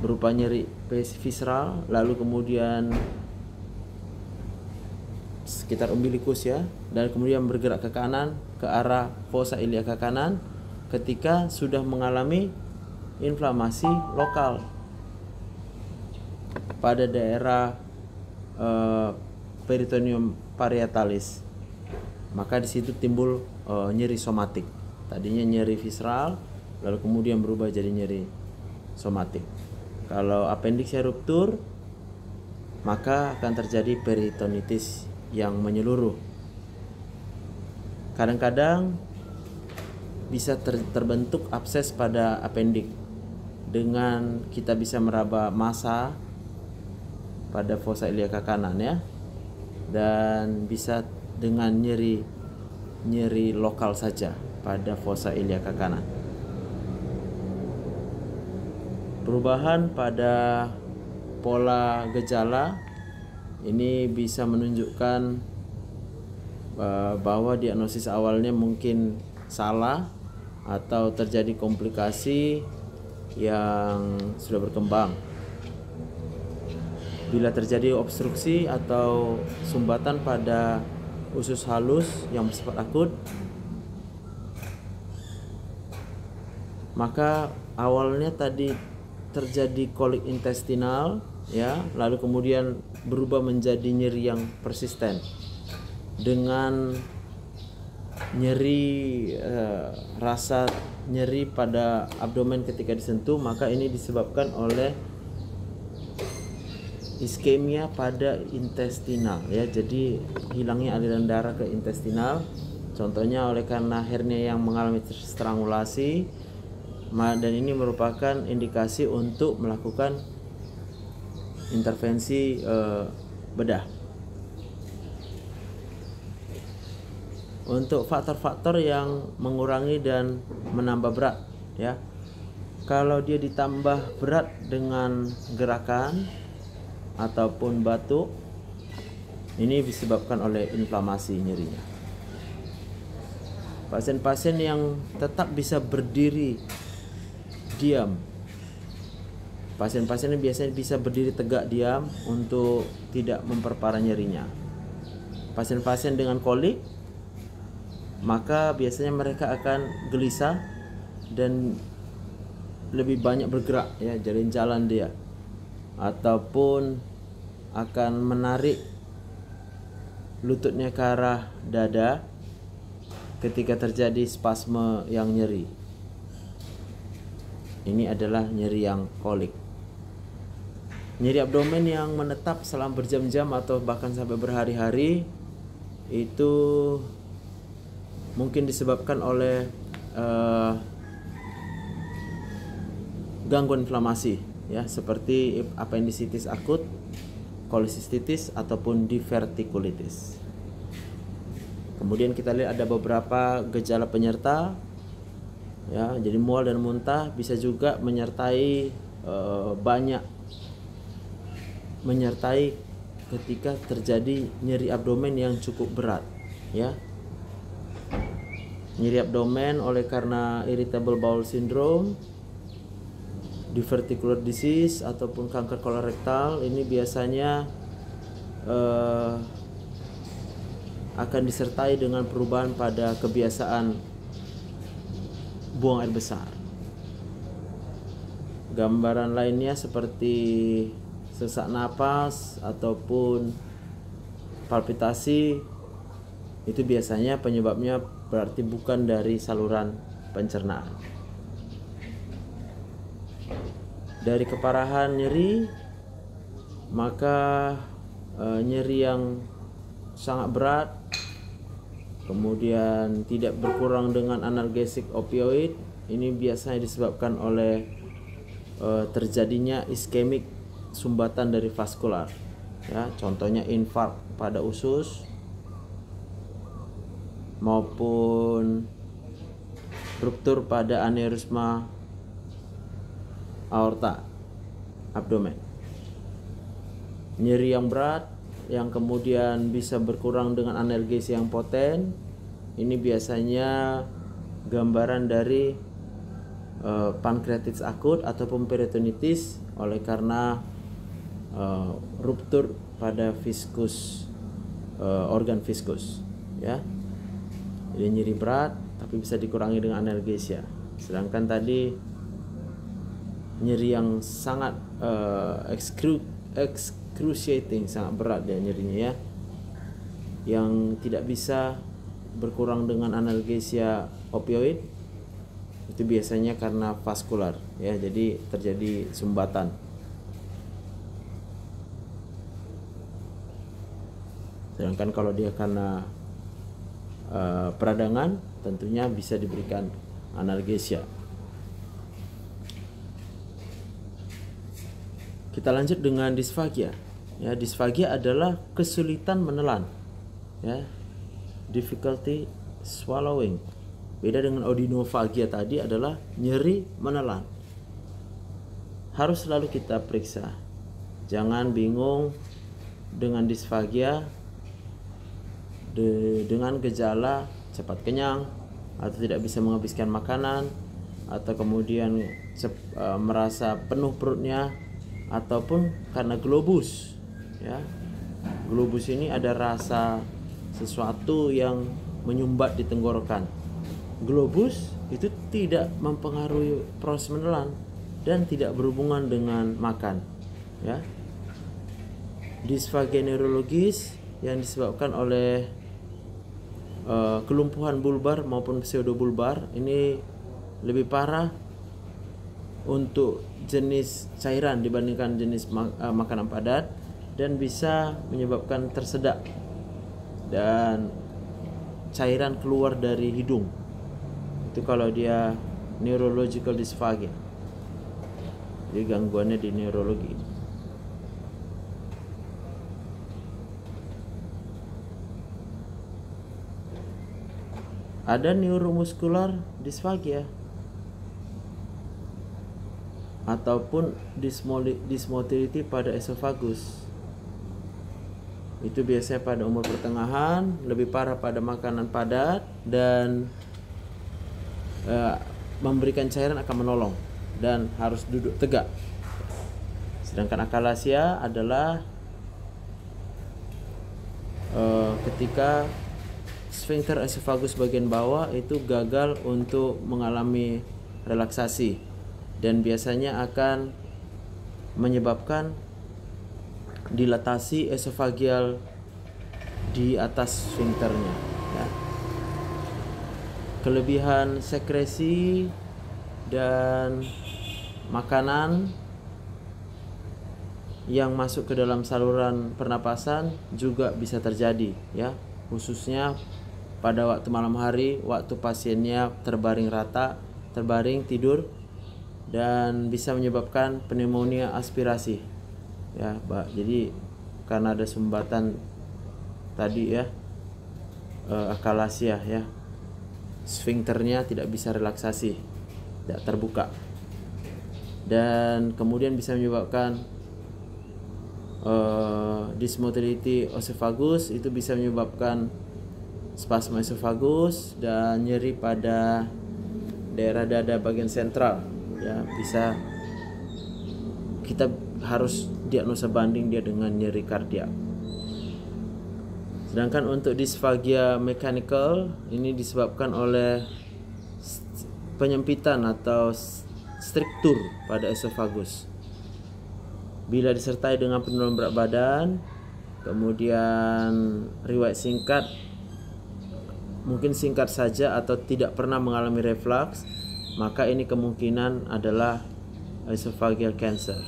berupa nyeri visceral, lalu kemudian sekitar umbilikus ya, dan kemudian bergerak ke kanan ke arah fossa iliaca kanan ketika sudah mengalami inflamasi lokal pada daerah peritoneum parietalis. Maka di situ timbul nyeri somatik. Tadinya nyeri visceral, lalu kemudian berubah jadi nyeri somatik. Kalau apendiksnya ruptur, maka akan terjadi peritonitis yang menyeluruh. Kadang-kadang bisa terbentuk abses pada apendik dengan kita bisa meraba massa pada fossa iliaca kanan ya, dan bisa dengan nyeri lokal saja pada fossa iliaca kanan. Perubahan pada pola gejala ini bisa menunjukkan bahwa diagnosis awalnya mungkin salah atau terjadi komplikasi yang sudah berkembang. Bila terjadi obstruksi atau sumbatan pada usus halus yang bersifat akut, maka awalnya tadi terjadi kolik intestinal ya, lalu kemudian berubah menjadi nyeri yang persisten dengan nyeri rasa nyeri pada abdomen ketika disentuh. Maka ini disebabkan oleh iskemia pada intestinal ya, jadi hilangnya aliran darah ke intestinal. Contohnya oleh karena hernia yang mengalami strangulasi, dan ini merupakan indikasi untuk melakukan intervensi bedah. Untuk faktor-faktor yang mengurangi dan menambah berat ya, kalau dia ditambah berat dengan gerakan ataupun batuk, ini disebabkan oleh inflamasi nyerinya. Pasien-pasien yang tetap bisa berdiri diam, pasien-pasien ini biasanya bisa berdiri tegak diam untuk tidak memperparah nyerinya. Pasien-pasien dengan kolik, maka biasanya mereka akan gelisah dan lebih banyak bergerak ya, jalan-jalan dia, ataupun akan menarik lututnya ke arah dada ketika terjadi spasme yang nyeri. Ini adalah nyeri yang kolik. Nyeri abdomen yang menetap selama berjam-jam atau bahkan sampai berhari-hari itu mungkin disebabkan oleh gangguan inflamasi ya, seperti apendisitis akut, kolesistitis ataupun divertikulitis. Kemudian kita lihat ada beberapa gejala penyerta ya, jadi mual dan muntah bisa juga menyertai menyertai ketika terjadi nyeri abdomen yang cukup berat ya. Nyeri abdomen oleh karena irritable bowel syndrome, diverticular disease ataupun kanker kolorektal, ini biasanya akan disertai dengan perubahan pada kebiasaan buang air besar. Gambaran lainnya seperti sesak napas ataupun palpitasi, itu biasanya penyebabnya berarti bukan dari saluran pencernaan. Dari keparahan nyeri, maka nyeri yang sangat berat, kemudian tidak berkurang dengan analgesik opioid, ini biasanya disebabkan oleh terjadinya iskemik sumbatan dari vaskular ya, contohnya infark pada usus maupun ruptur pada aneurisma aorta abdomen. Nyeri yang berat yang kemudian bisa berkurang dengan analgesi yang poten, ini biasanya gambaran dari pankreatitis akut ataupun peritonitis oleh karena ruptur pada viskus organ viskus, ya. Jadi nyeri berat tapi bisa dikurangi dengan analgesia. Sedangkan tadi nyeri yang sangat excruciating, sangat berat ya nyerinya ya, yang tidak bisa berkurang dengan analgesia opioid, itu biasanya karena vaskular ya, jadi terjadi sumbatan. Sedangkan kalau dia karena peradangan, tentunya bisa diberikan analgesia. Kita lanjut dengan disfagia. Ya, disfagia adalah kesulitan menelan, ya, difficulty swallowing. Beda dengan odinofagia tadi adalah nyeri menelan. Harus selalu kita periksa. Jangan bingung dengan disfagia dengan gejala cepat kenyang atau tidak bisa menghabiskan makanan, atau kemudian merasa penuh perutnya, ataupun karena globus ya. Globus ini ada rasa sesuatu yang menyumbat di tenggorokan. Globus itu tidak mempengaruhi proses menelan dan tidak berhubungan dengan makan ya. Disfagia neurologis yang disebabkan oleh kelumpuhan bulbar maupun pseudobulbar ini lebih parah untuk jenis cairan dibandingkan jenis makanan padat, dan bisa menyebabkan tersedak dan cairan keluar dari hidung. Itu kalau dia neurological dysphagia, jadi gangguannya di neurologi. Ada neuromuscular dysphagia ataupun dysmotility pada esofagus. Itu biasanya pada umur pertengahan, lebih parah pada makanan padat, dan memberikan cairan akan menolong dan harus duduk tegak. Sedangkan akalasia adalah ketika sphincter esofagus bagian bawah itu gagal untuk mengalami relaksasi, dan biasanya akan menyebabkan dilatasi esofagial di atas sphincternya ya. Kelebihan sekresi dan makanan yang masuk ke dalam saluran pernapasan juga bisa terjadi ya, khususnya pada waktu malam hari, waktu pasiennya terbaring rata, terbaring tidur, dan bisa menyebabkan pneumonia aspirasi ya, jadi karena ada sumbatan tadi ya, akalasia ya, sphincternya tidak bisa relaksasi, tidak terbuka, dan kemudian bisa menyebabkan dysmotility esophagus. Itu bisa menyebabkan spasma esophagus dan nyeri pada daerah dada bagian sentral ya. Bisa kita harus diagnosa banding dia dengan nyeri kardiak. Sedangkan untuk dysphagia mechanical ini disebabkan oleh penyempitan atau struktur pada esofagus. Bila disertai dengan penurunan berat badan, kemudian riwayat singkat, mungkin singkat saja atau tidak pernah mengalami reflux, maka ini kemungkinan adalah esophageal cancer.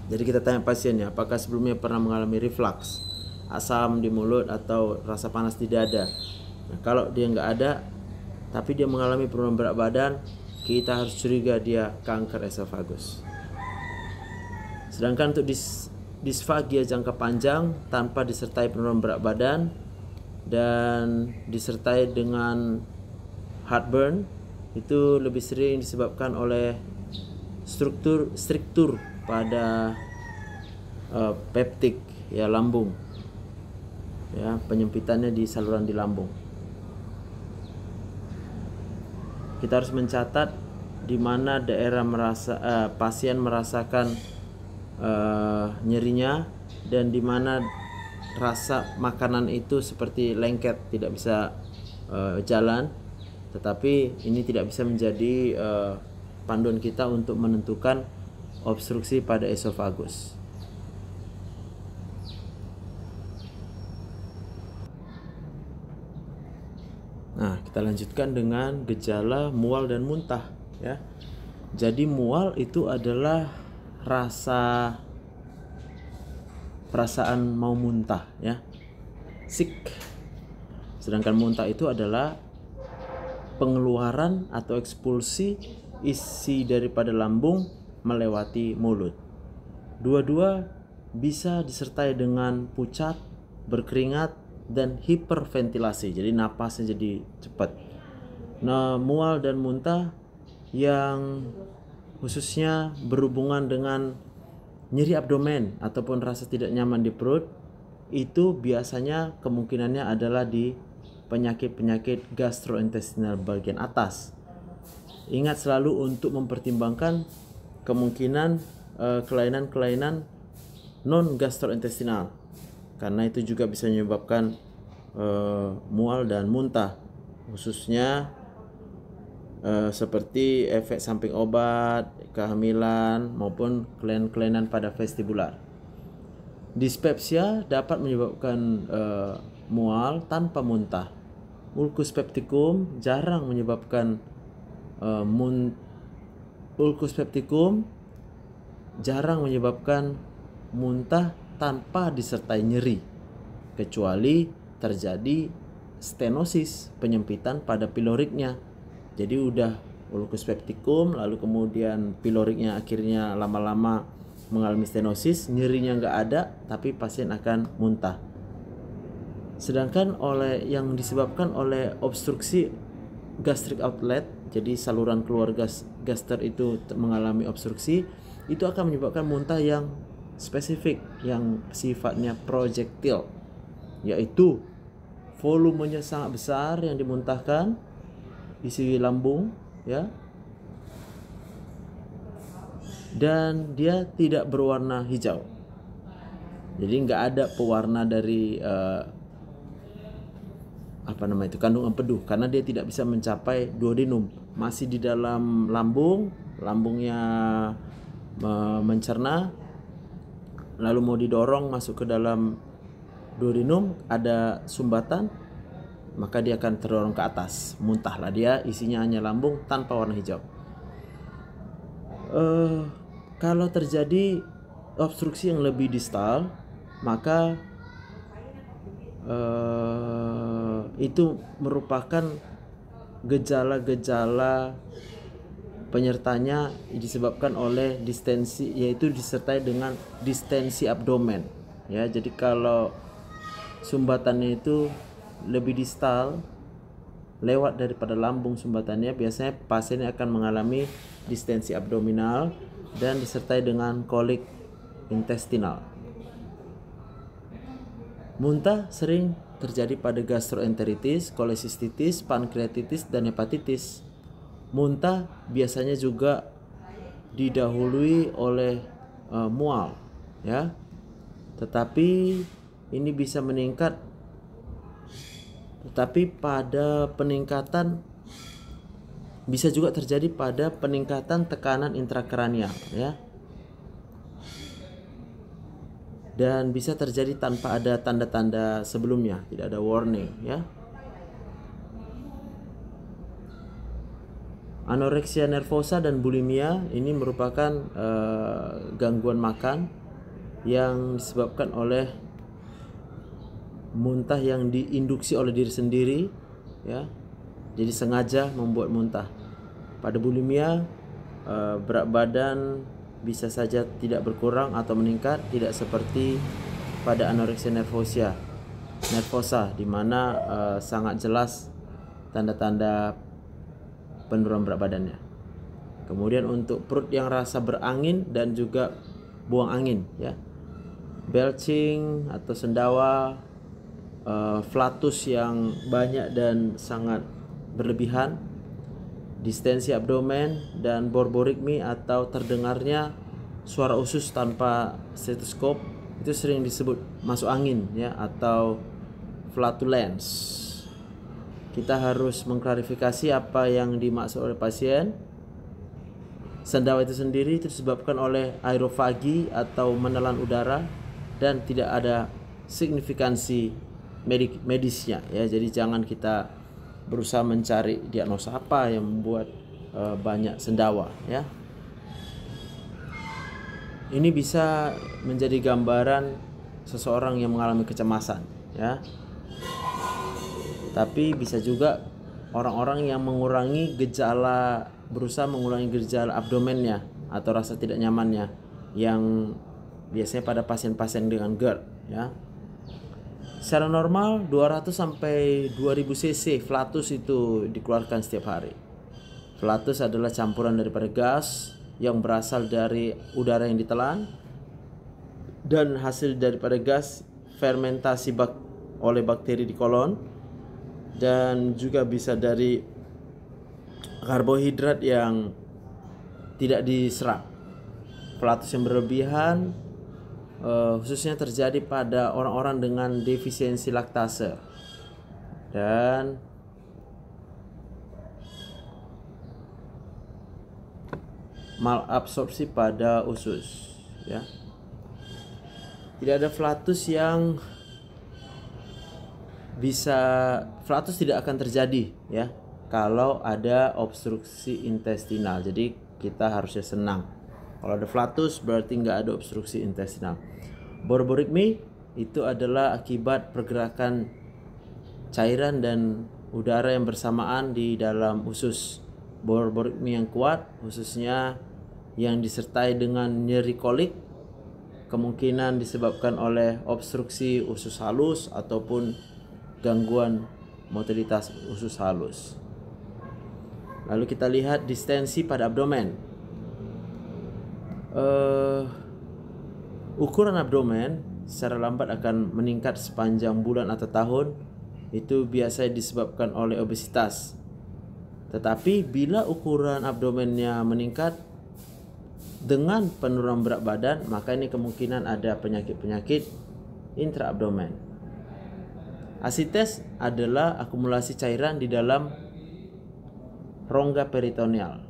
Jadi kita tanya pasiennya, apakah sebelumnya pernah mengalami reflux, asam di mulut atau rasa panas di dada. Nah, kalau dia nggak ada, tapi dia mengalami penurunan berat badan, kita harus curiga dia kanker esofagus. Sedangkan untuk disfagia jangka panjang tanpa disertai penurunan berat badan dan disertai dengan heartburn, itu lebih sering disebabkan oleh struktur pada peptik ya, lambung ya, penyempitannya di saluran di lambung. Kita harus mencatat di mana daerah pasien merasakan nyerinya, dan di mana rasa makanan itu seperti lengket, tidak bisa jalan, tetapi ini tidak bisa menjadi panduan kita untuk menentukan obstruksi pada esofagus. Nah, kita lanjutkan dengan gejala mual dan muntah, ya. Jadi mual itu adalah perasaan mau muntah, ya, sick. Sedangkan muntah itu adalah pengeluaran atau ekspulsi isi daripada lambung melewati mulut. Dua-dua bisa disertai dengan pucat, berkeringat, dan hiperventilasi, jadi napasnya jadi cepat. Nah, mual dan muntah yang khususnya berhubungan dengan nyeri abdomen ataupun rasa tidak nyaman di perut, itu biasanya kemungkinannya adalah di penyakit-penyakit gastrointestinal bagian atas. Ingat selalu untuk mempertimbangkan kemungkinan kelainan-kelainan non gastrointestinal, karena itu juga bisa menyebabkan mual dan muntah, khususnya seperti efek samping obat, kehamilan, maupun kelainan-kelainan pada vestibular. Dispepsia dapat menyebabkan mual tanpa muntah. Ulcus pepticum jarang menyebabkan muntah tanpa disertai nyeri, kecuali terjadi stenosis, penyempitan pada piloriknya. Jadi udah ulcus pepticum, lalu kemudian piloriknya akhirnya lama-lama mengalami stenosis, nyerinya nggak ada, tapi pasien akan muntah. Sedangkan yang disebabkan oleh obstruksi gastric outlet, jadi saluran keluar gaster itu mengalami obstruksi, itu akan menyebabkan muntah yang spesifik, yang sifatnya projektil, yaitu volumenya sangat besar yang dimuntahkan, isi lambung, ya, dan dia tidak berwarna hijau. Jadi nggak ada pewarna dari kandung empedu, karena dia tidak bisa mencapai duodenum, masih di dalam lambungnya mencerna, lalu mau didorong masuk ke dalam duodenum, ada sumbatan, maka dia akan terdorong ke atas, muntahlah dia, isinya hanya lambung tanpa warna hijau. Kalau terjadi obstruksi yang lebih distal, maka itu merupakan gejala-gejala penyertanya disebabkan oleh distensi, yaitu disertai dengan distensi abdomen, ya. Jadi kalau sumbatannya itu lebih distal, lewat daripada lambung sumbatannya, biasanya pasien akan mengalami distensi abdominal dan disertai dengan kolik intestinal. Muntah sering terjadi pada gastroenteritis, kolesistitis, pankreatitis, dan hepatitis. Muntah biasanya juga didahului oleh mual, ya. Tetapi ini bisa meningkat, tetapi pada peningkatan bisa juga terjadi pada peningkatan tekanan intrakranial, ya. Dan bisa terjadi tanpa ada tanda-tanda sebelumnya, tidak ada warning, ya. Anoreksia nervosa dan bulimia ini merupakan gangguan makan yang disebabkan oleh muntah yang diinduksi oleh diri sendiri, ya. Jadi sengaja membuat muntah. Pada bulimia, berat badan bisa saja tidak berkurang atau meningkat, tidak seperti pada anoreksia nervosa, di mana sangat jelas tanda-tanda penurunan berat badannya. Kemudian untuk perut yang rasa berangin dan juga buang angin, ya, belching atau sendawa, flatus yang banyak dan sangat berlebihan, distensi abdomen, dan borborigmi atau terdengarnya suara usus tanpa stetoskop, itu sering disebut masuk angin ya, atau flatulence. Kita harus mengklarifikasi apa yang dimaksud oleh pasien. Sendawa itu sendiri itu disebabkan oleh aerofagi atau menelan udara dan tidak ada signifikansi medisnya ya. Jadi jangan kita berusaha mencari diagnosa apa yang membuat banyak sendawa ya. Ini bisa menjadi gambaran seseorang yang mengalami kecemasan ya. Tapi bisa juga orang-orang yang berusaha mengurangi gejala abdomennya atau rasa tidak nyamannya, yang biasanya pada pasien-pasien dengan GERD ya. Secara normal 200 sampai 2000 cc flatus itu dikeluarkan setiap hari. Flatus adalah campuran daripada gas yang berasal dari udara yang ditelan dan hasil daripada gas fermentasi oleh bakteri di kolon, dan juga bisa dari karbohidrat yang tidak diserap. Flatus yang berlebihan khususnya terjadi pada orang-orang dengan defisiensi laktase dan malabsorpsi pada usus ya. Tidak ada flatus yang flatus tidak akan terjadi ya kalau ada obstruksi intestinal. Jadi kita harusnya senang. Kalau ada flatus berarti nggak ada obstruksi intestinal. Borborigmi itu adalah akibat pergerakan cairan dan udara yang bersamaan di dalam usus. Borborigmi yang kuat, khususnya yang disertai dengan nyeri kolik, kemungkinan disebabkan oleh obstruksi usus halus ataupun gangguan motilitas usus halus. Lalu kita lihat distensi pada abdomen. Ukuran abdomen secara lambat akan meningkat sepanjang bulan atau tahun. Itu biasanya disebabkan oleh obesitas. Tetapi bila ukuran abdomennya meningkat dengan penurunan berat badan, maka ini kemungkinan ada penyakit-penyakit intraabdomen. Asites adalah akumulasi cairan di dalam rongga peritoneal.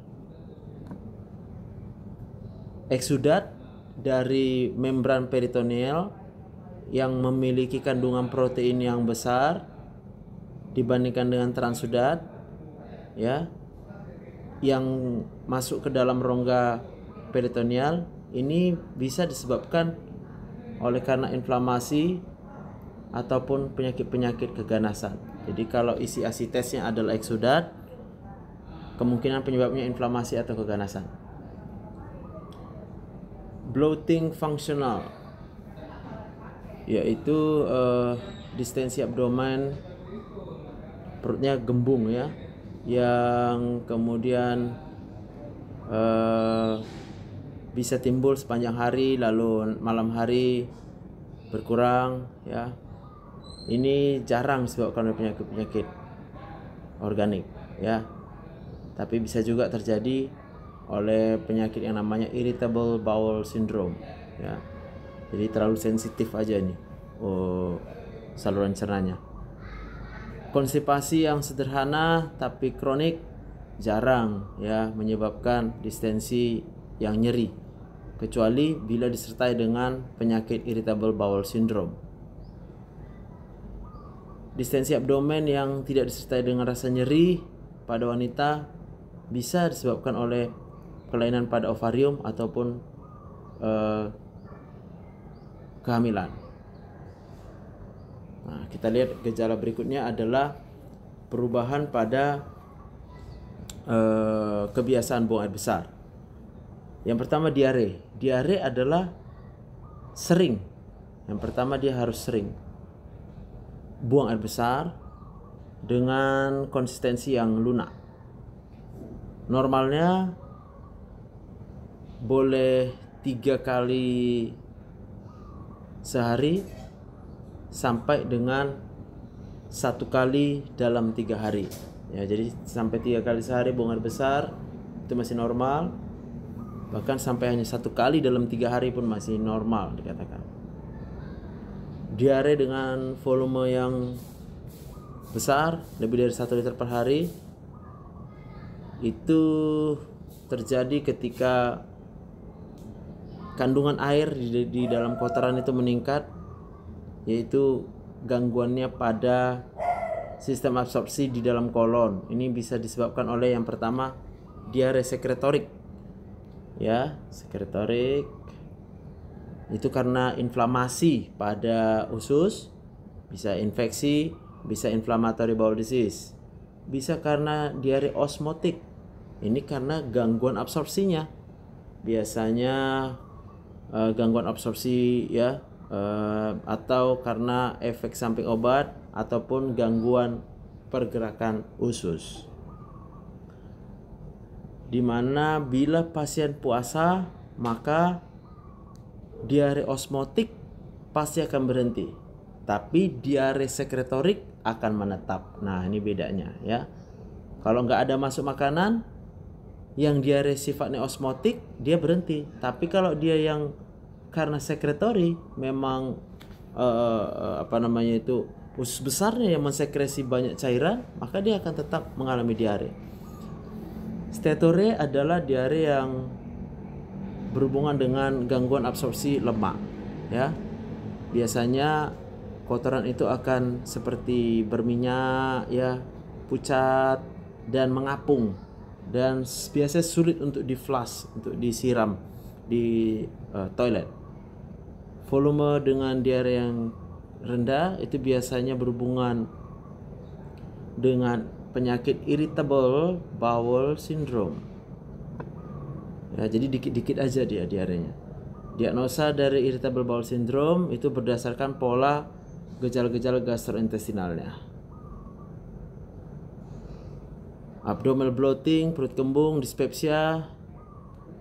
Eksudat dari membran peritoneal yang memiliki kandungan protein yang besar dibandingkan dengan transudat ya, yang masuk ke dalam rongga peritoneal ini bisa disebabkan oleh karena inflamasi ataupun penyakit-penyakit keganasan. Jadi kalau isi asitesnya adalah eksudat, kemungkinan penyebabnya inflamasi atau keganasan. Bloating fungsional yaitu distensi abdomen, perutnya gembung ya, yang kemudian bisa timbul sepanjang hari lalu malam hari berkurang ya. Ini jarang disebabkan oleh penyakit-penyakit organik ya, tapi bisa juga terjadi oleh penyakit yang namanya irritable bowel syndrome ya. Jadi terlalu sensitif aja nih saluran cernanya. Konstipasi yang sederhana tapi kronik jarang ya menyebabkan distensi yang nyeri, kecuali bila disertai dengan penyakit irritable bowel syndrome. Distensi abdomen yang tidak disertai dengan rasa nyeri pada wanita bisa disebabkan oleh kelainan pada ovarium ataupun kehamilan. Nah, kita lihat gejala berikutnya adalah perubahan pada kebiasaan buang air besar. Yang pertama diare. Diare adalah sering. Yang pertama dia harus sering buang air besar dengan konsistensi yang lunak. Normalnya boleh 3 kali sehari sampai dengan 1 kali dalam 3 hari ya. Jadi sampai 3 kali sehari buang air besar itu masih normal. Bahkan sampai hanya 1 kali dalam 3 hari pun masih normal dikatakan. diare dengan volume yang besar, lebih dari 1 liter per hari, itu terjadi ketika kandungan air di dalam kotoran itu meningkat, yaitu gangguannya pada sistem absorpsi di dalam kolon. Ini bisa disebabkan oleh yang pertama, diare sekretorik. Ya, sekretorik itu karena inflamasi pada usus, bisa infeksi, bisa inflammatory bowel disease. Bisa karena diare osmotik. Ini karena gangguan absorpsinya. Biasanya gangguan absorpsi ya, atau karena efek samping obat ataupun gangguan pergerakan usus. Dimana bila pasien puasa, maka diare osmotik pasti akan berhenti, tapi diare sekretorik akan menetap. Nah, ini bedanya ya. Kalau nggak ada masuk makanan, yang diare sifatnya osmotik, dia berhenti. Tapi kalau dia yang karena sekretori, memang usus besarnya yang mensekresi banyak cairan, maka dia akan tetap mengalami diare. Steatore adalah diare yang berhubungan dengan gangguan absorpsi lemak ya. Biasanya kotoran itu akan seperti berminyak ya, pucat dan mengapung, dan biasanya sulit untuk di-flush, untuk disiram di toilet. Volume dengan diare yang rendah itu biasanya berhubungan dengan penyakit irritable bowel syndrome. Ya, jadi dikit-dikit aja dia diarenya. Diagnosa dari irritable bowel syndrome itu berdasarkan pola gejala-gejala gastrointestinalnya. Abdominal bloating, perut kembung, dyspepsia,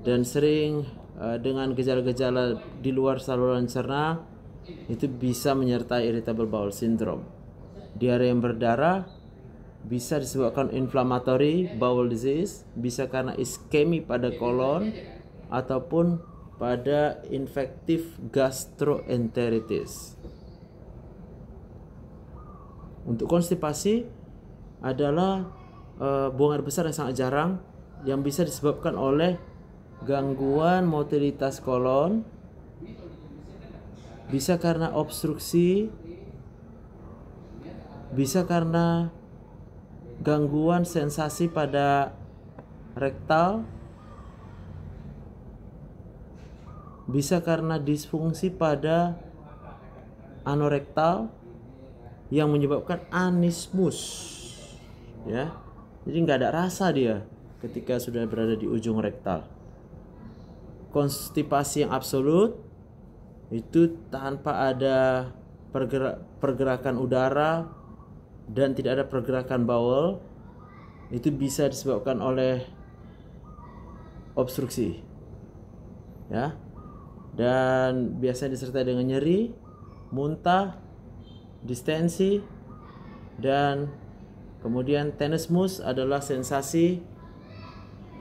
dan sering dengan gejala-gejala di luar saluran cerna itu bisa menyertai irritable bowel syndrome. Diare yang berdarah bisa disebabkan inflammatory bowel disease, bisa karena iskemi pada kolon ataupun pada infektif gastroenteritis. Untuk konstipasi adalah buang air besar yang sangat jarang, yang bisa disebabkan oleh gangguan motilitas kolon, bisa karena obstruksi, bisa karena gangguan sensasi pada rektal, bisa karena disfungsi pada anorektal yang menyebabkan anismus ya. Jadi nggak ada rasa dia ketika sudah berada di ujung rektal. Konstipasi yang absolut itu tanpa ada pergerakan udara dan tidak ada pergerakan bowel, itu bisa disebabkan oleh obstruksi ya, dan biasanya disertai dengan nyeri, muntah, distensi, dan kemudian tenesmus adalah sensasi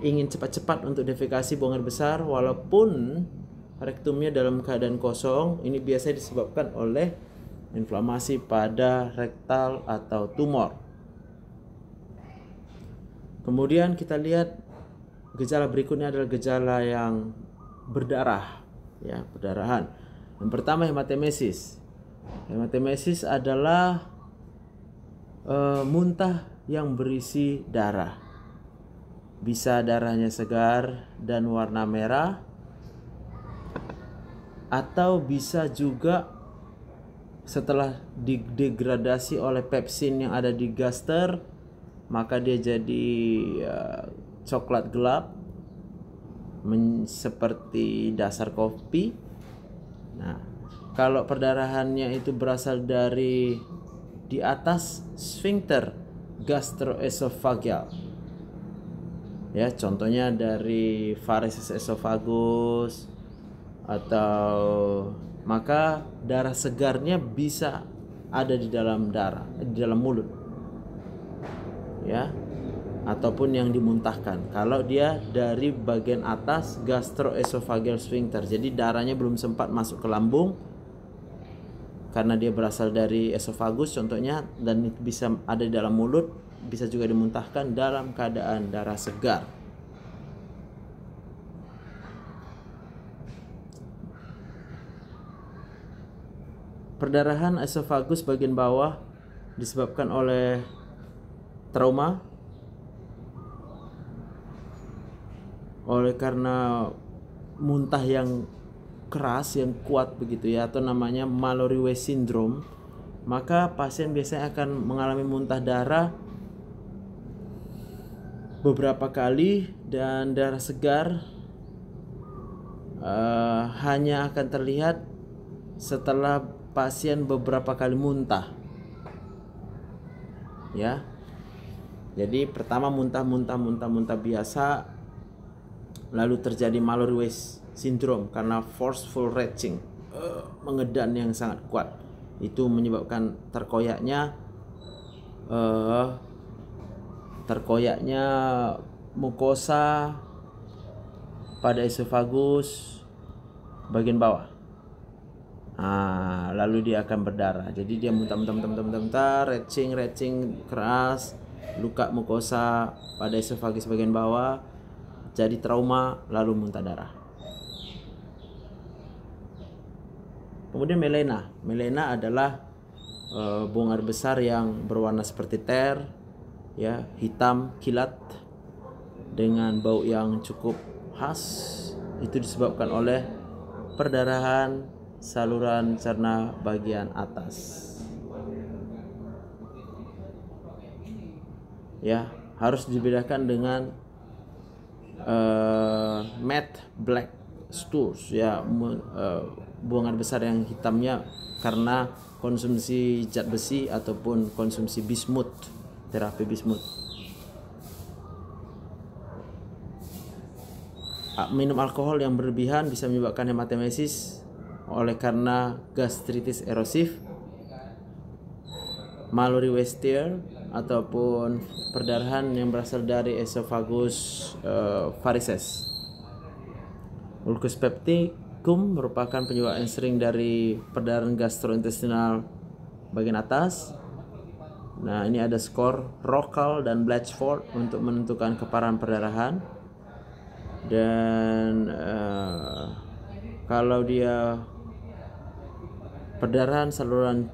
ingin cepat-cepat untuk defekasi, buang air besar walaupun rektumnya dalam keadaan kosong. Ini biasanya disebabkan oleh inflamasi pada rektal atau tumor. Kemudian kita lihat gejala berikutnya adalah gejala yang berdarah ya, perdarahan. Yang pertama hematemesis. Hematemesis adalah muntah yang berisi darah. Bisa darahnya segar dan warna merah, atau bisa juga setelah didegradasi oleh pepsin yang ada di gaster, maka dia jadi coklat gelap seperti dasar kopi. Nah, kalau perdarahannya itu berasal dari di atas sphincter gastroesophageal ya, contohnya dari varices esophagus, atau maka darah segarnya bisa ada di dalam darah, di dalam mulut ya, ataupun yang dimuntahkan kalau dia dari bagian atas gastroesophageal sphincter. Jadi darahnya belum sempat masuk ke lambung, karena dia berasal dari esofagus contohnya, dan itu bisa ada di dalam mulut, bisa juga dimuntahkan dalam keadaan darah segar. Perdarahan esofagus bagian bawah disebabkan oleh trauma, oleh karena muntah yang keras, yang kuat begitu ya, atau namanya Mallory-Weiss syndrome, maka pasien biasanya akan mengalami muntah darah beberapa kali, dan darah segar hanya akan terlihat setelah pasien beberapa kali muntah ya. Jadi pertama muntah biasa, lalu terjadi Mallory-Weiss syndrome karena forceful retching, mengedan yang sangat kuat, itu menyebabkan terkoyaknya mukosa pada esofagus bagian bawah. Lalu dia akan berdarah. Jadi dia muntah, retching keras, luka mukosa pada esofagus bagian bawah, jadi trauma, lalu muntah darah. Kemudian melena adalah buang air besar yang berwarna seperti ter, ya, hitam kilat dengan bau yang cukup khas. Itu disebabkan oleh perdarahan saluran cerna bagian atas. Ya, harus dibedakan dengan matte black stools, ya, buang air besar yang hitamnya karena konsumsi zat besi ataupun konsumsi bismut, terapi bismut. Minum alkohol yang berlebihan bisa menyebabkan hematemesis oleh karena gastritis erosif, Mallory-Weiss tear, ataupun perdarahan yang berasal dari esophagus varices. Ulcus pepticum merupakan penyebab yang sering dari perdarahan gastrointestinal bagian atas. Nah, ini ada skor Rockall dan Blatchford untuk menentukan keparahan perdarahan. Dan kalau dia perdarahan saluran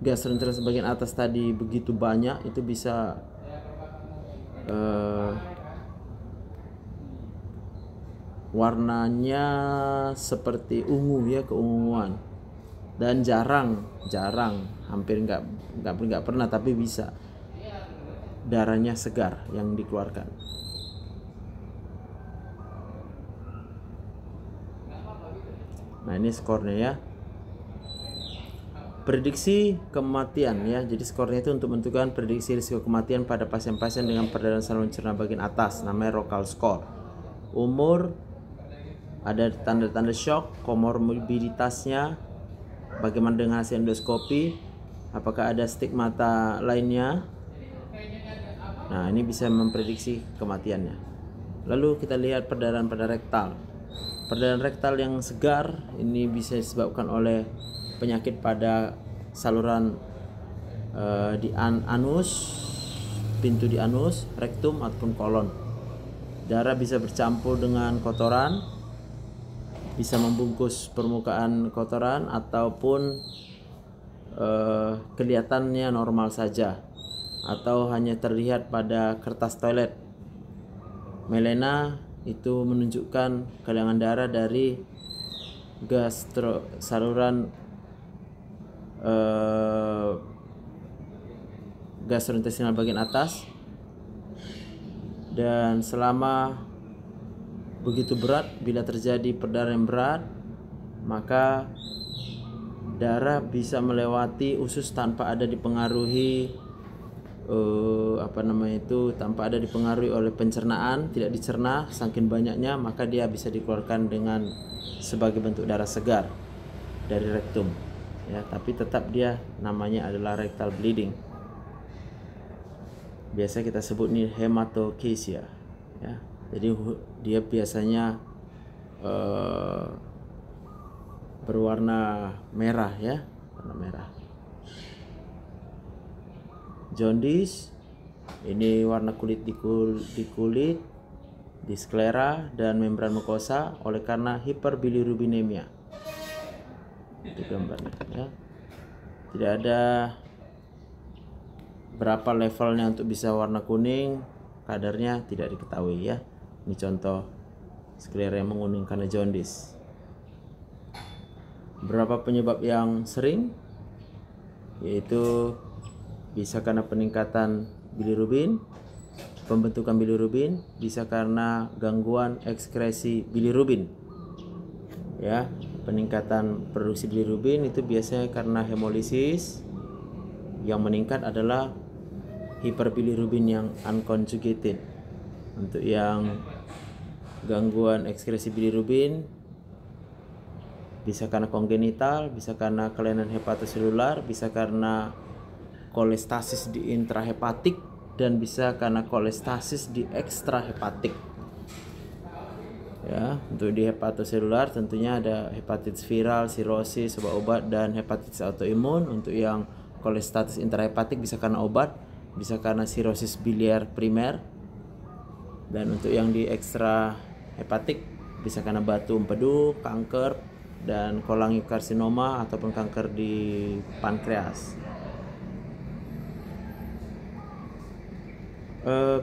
gastrointestinal bagian atas tadi begitu banyak, itu bisa warnanya seperti ungu, ya, keunguan, dan jarang hampir nggak pernah, tapi bisa darahnya segar yang dikeluarkan. Nah, ini skornya ya. Prediksi kematian, ya. Jadi skornya itu untuk menentukan prediksi risiko kematian pada pasien-pasien dengan perdarahan saluran cerna bagian atas, namanya Rockall score. Umur, ada tanda-tanda shock, komorbiditasnya, bagaimana dengan hasil endoskopi, apakah ada stigmata lainnya. Nah, ini bisa memprediksi kematiannya. Lalu kita lihat perdarahan pada rektal. Perdarahan rektal yang segar ini bisa disebabkan oleh penyakit pada saluran di anus, pintu di anus, rektum ataupun kolon. Darah bisa bercampur dengan kotoran, bisa membungkus permukaan kotoran, ataupun kelihatannya normal saja, atau hanya terlihat pada kertas toilet. Melena itu menunjukkan kehilangan darah dari saluran gastrointestinal bagian atas, dan selama begitu berat, bila terjadi perdarahan yang berat, maka darah bisa melewati usus tanpa ada dipengaruhi tanpa ada dipengaruhi oleh pencernaan, tidak dicerna saking banyaknya, maka dia bisa dikeluarkan dengan sebagai bentuk darah segar dari rektum, ya, tapi tetap dia namanya adalah rectal bleeding. Biasa kita sebut nih hematochezia, ya. Jadi dia biasanya berwarna merah, ya, warna merah. Jaundice ini warna kulit di kulit, di sklera dan membran mukosa oleh karena hiperbilirubinemia. Itu gambarnya ya. Tidak ada berapa levelnya untuk bisa warna kuning, kadarnya tidak diketahui ya. Ini contoh sklera yang menguning karena jaundice. Berapa penyebab yang sering? Yaitu bisa karena peningkatan bilirubin, pembentukan bilirubin, bisa karena gangguan ekskresi bilirubin. Ya, peningkatan produksi bilirubin itu biasanya karena hemolisis. Yang meningkat adalah hiperbilirubin yang unconjugated. Untuk yang gangguan ekskresi bilirubin bisa karena kongenital, bisa karena kelainan hepatoselular, bisa karena kolestasis di intrahepatik, dan bisa karena kolestasis di ekstrahepatik. Ya, untuk di hepatoselular tentunya ada hepatitis viral, sirosis, obat-obat, dan hepatitis autoimun. Untuk yang kolestasis intrahepatik bisa karena obat, bisa karena sirosis biliar primer. Dan untuk yang di ekstrahepatik bisa karena batu empedu, kanker, dan kolangiokarsinoma ataupun kanker di pankreas.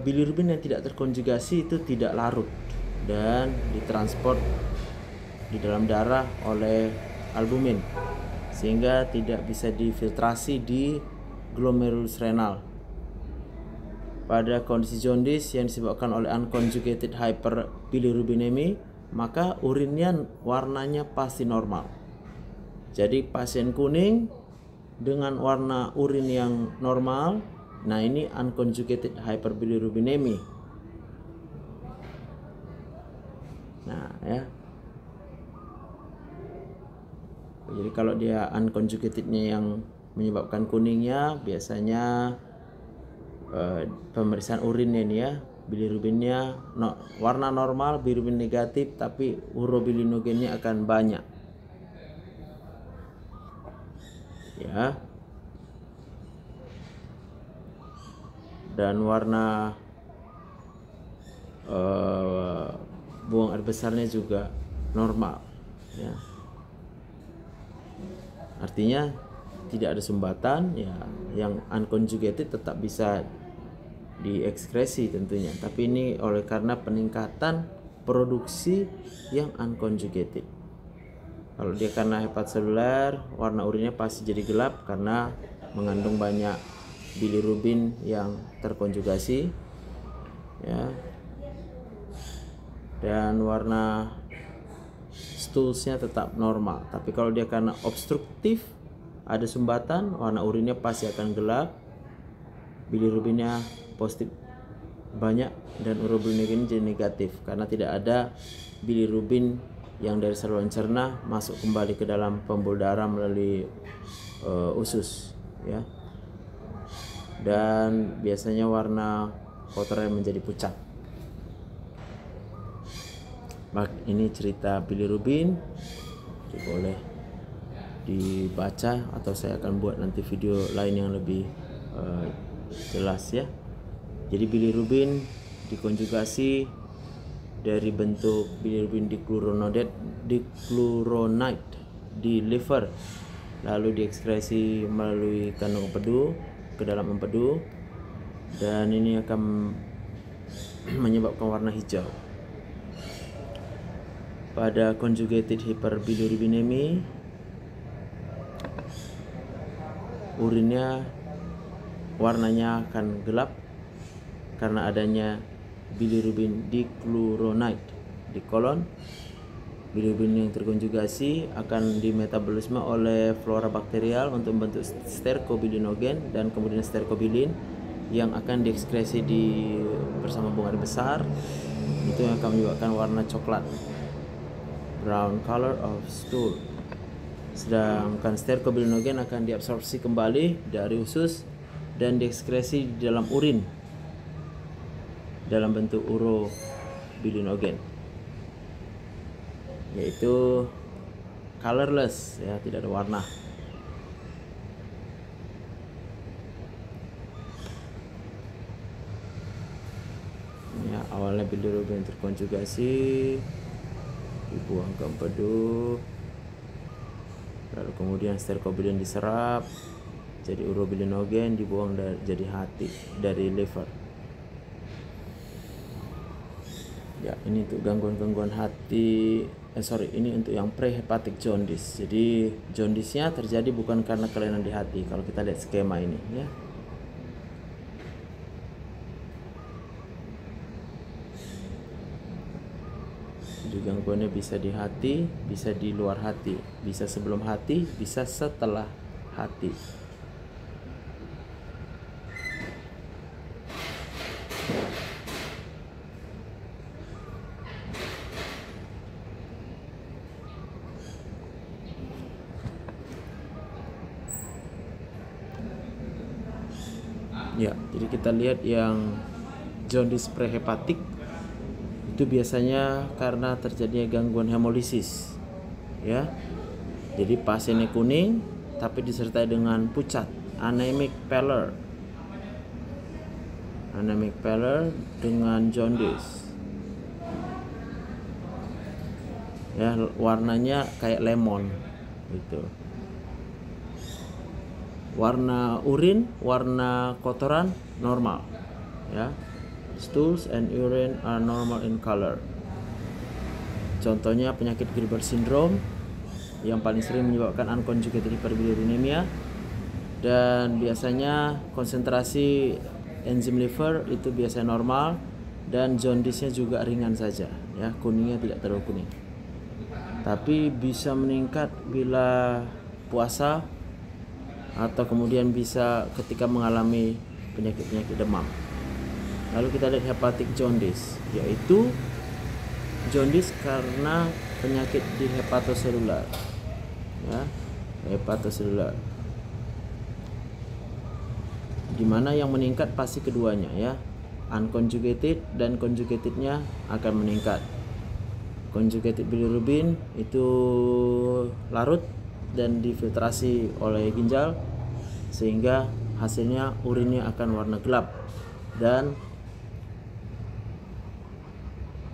Bilirubin yang tidak terkonjugasi itu tidak larut dan ditransport di dalam darah oleh albumin sehingga tidak bisa difiltrasi di glomerulus renal. Pada kondisi jaundice yang disebabkan oleh unconjugated hyperbilirubinemia, maka urinnya warnanya pasti normal. Jadi pasien kuning dengan warna urin yang normal, nah ini unconjugated hyperbilirubinemia. Nah ya, jadi kalau dia unconjugatednya yang menyebabkan kuningnya, biasanya pemeriksaan urinnya ini ya, bilirubinnya warna normal, bilirubin negatif, tapi urobilinogennya akan banyak ya. Dan warna buang air besarnya juga normal ya. Artinya tidak ada sumbatan ya, yang unconjugated tetap bisa diekskresi tentunya, tapi ini oleh karena peningkatan produksi yang unconjugated. Kalau dia karena hepatoselular, warna urinnya pasti jadi gelap karena mengandung banyak bilirubin yang terkonjugasi ya. Dan warna stoolsnya tetap normal. Tapi kalau dia karena obstruktif, ada sumbatan, warna urinnya pasti akan gelap, bilirubinnya positif banyak, dan urobilinogen jadi negatif karena tidak ada bilirubin yang dari saluran cerna masuk kembali ke dalam pembuluh darah melalui usus ya. Dan biasanya warna kotornya menjadi pucat. Ini cerita bilirubin, jadi boleh dibaca atau saya akan buat nanti video lain yang lebih jelas ya. Jadi bilirubin dikonjugasi dari bentuk bilirubin dikluronide di liver, lalu diekskresi melalui kandung empedu ke dalam empedu, dan ini akan menyebabkan warna hijau. Pada conjugated hyperbilirubinemia, urinnya warnanya akan gelap karena adanya bilirubin dikluronide di kolon. Bilirubin yang terkonjugasi akan dimetabolisme oleh flora bakterial untuk membentuk sterkobilinogen dan kemudian sterkobilin yang akan diekskresi bersama buang air besar. Itu yang akan menyebabkan warna coklat, brown color of stool. Sedangkan sterkobilinogen akan diabsorpsi kembali dari usus dan diekskresi di dalam urin dalam bentuk urobilinogen, yaitu colorless ya, tidak ada warna. awalnya bilirubin terkonjugasi dibuang ke empedu, lalu kemudian stercobilin diserap jadi urobilinogen, dibuang jadi hati dari liver. Ya, ini untuk gangguan-gangguan hati. Ini untuk yang prehepatic jaundice. Jadi jaundice-nya terjadi bukan karena kelainan di hati. Kalau kita lihat skema ini, ya. Jadi gangguannya bisa di hati, bisa di luar hati, bisa sebelum hati, bisa setelah hati. Ya, jadi kita lihat yang jaundice prehepatik itu biasanya karena terjadinya gangguan hemolisis, ya. Jadi pasiennya kuning tapi disertai dengan pucat, anemic pallor dengan jaundice. Ya, warnanya kayak lemon gitu. Warna urin, warna kotoran normal, ya. Stools and urine are normal in color. Contohnya penyakit Gilbert syndrome yang paling sering menyebabkan unconjugated hyperbilirubinemia, dan biasanya konsentrasi enzim liver itu biasanya normal dan jaundice-nya juga ringan saja, ya, kuningnya tidak terlalu kuning. Tapi bisa meningkat bila puasa atau kemudian bisa ketika mengalami penyakit-penyakit demam. Lalu kita lihat hepatic jaundice, yaitu jaundice karena penyakit di hepatoselular, ya, hepatoselular. Dimana yang meningkat pasti keduanya, ya, unconjugated dan conjugatednya akan meningkat. Conjugated bilirubin itu larut dan difiltrasi oleh ginjal sehingga hasilnya urinnya akan warna gelap dan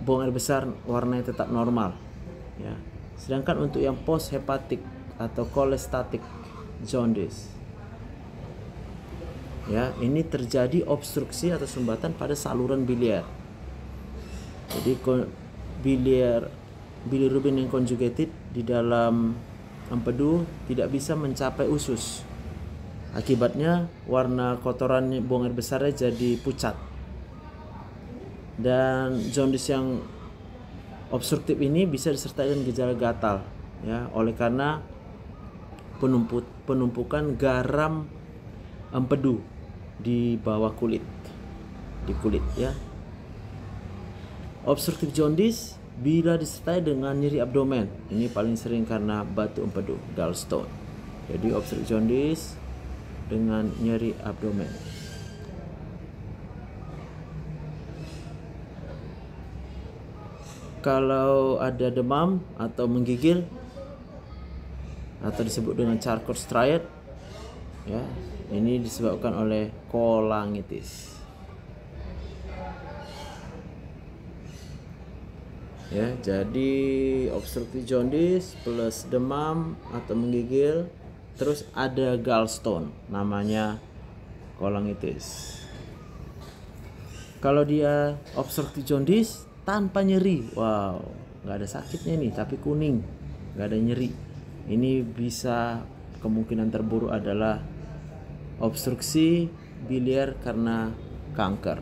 buang air besar warnanya tetap normal, ya. Sedangkan untuk yang post hepatic atau cholestatic jaundice, ya, ini terjadi obstruksi atau sumbatan pada saluran biliar. Jadi bilirubin yang conjugated di dalam empedu tidak bisa mencapai usus. Akibatnya warna kotoran buang air besarnya jadi pucat. Dan jaundice yang obstruktif ini bisa disertai dengan gejala gatal, ya, oleh karena penumpukan garam empedu di bawah kulit, ya. Obstruktif jaundice bila disertai dengan nyeri abdomen, ini paling sering karena batu empedu, gallstone. Jadi obstruktif jaundice dengan nyeri abdomen. Kalau ada demam atau menggigil atau disebut dengan Charcot striate, ya, ini disebabkan oleh kolangitis. Ya, jadi obstruktif jaundice plus demam atau menggigil, terus ada gallstone, namanya kolangitis. Kalau dia obstruktif jaundice tanpa nyeri, wow, nggak ada sakitnya nih, tapi kuning, nggak ada nyeri. Ini bisa kemungkinan terburuk adalah obstruksi biliar karena kanker.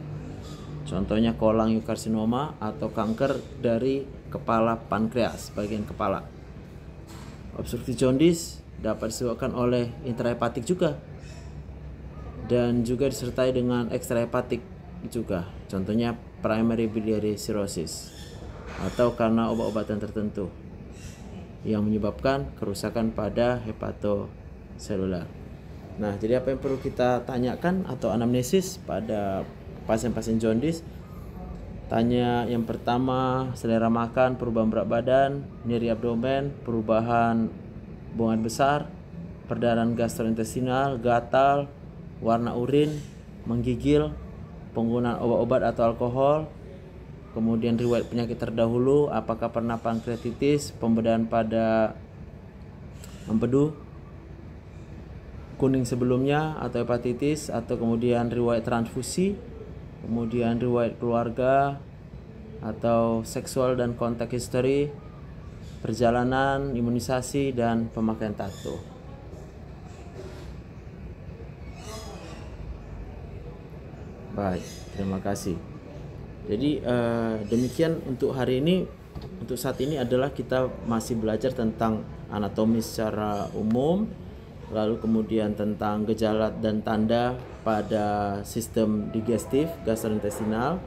Contohnya cholangiokarsinoma atau kanker dari kepala pankreas, bagian kepala. Obstruktif jaundice dapat disebabkan oleh intrahepatik juga dan juga disertai dengan ekstrahepatik juga. Contohnya primary biliary cirrhosis atau karena obat-obatan tertentu yang menyebabkan kerusakan pada hepatoselular. Nah, jadi apa yang perlu kita tanyakan atau anamnesis pada pasien-pasien jaundice? Tanya yang pertama, selera makan, perubahan berat badan, nyeri abdomen, perubahan buang air besar, perdarahan gastrointestinal, gatal, warna urin, menggigil, penggunaan obat-obat atau alkohol, kemudian riwayat penyakit terdahulu, apakah pernah pankreatitis, pembedahan pada empedu kuning sebelumnya atau hepatitis, atau kemudian riwayat transfusi, kemudian riwayat keluarga atau seksual dan kontak history, perjalanan, imunisasi, dan pemakaian tato. Baik, terima kasih. Jadi demikian untuk hari ini. Untuk saat ini adalah kita masih belajar tentang anatomi secara umum, lalu kemudian tentang gejala dan tanda pada sistem digestif gastrointestinal.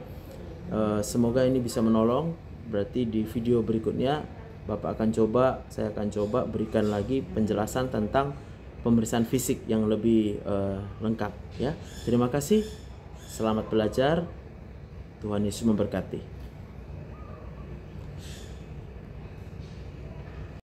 Semoga ini bisa menolong. Berarti di video berikutnya saya akan coba berikan lagi penjelasan tentang pemeriksaan fisik yang lebih lengkap ya. Terima kasih. Selamat belajar. Tuhan Yesus memberkati.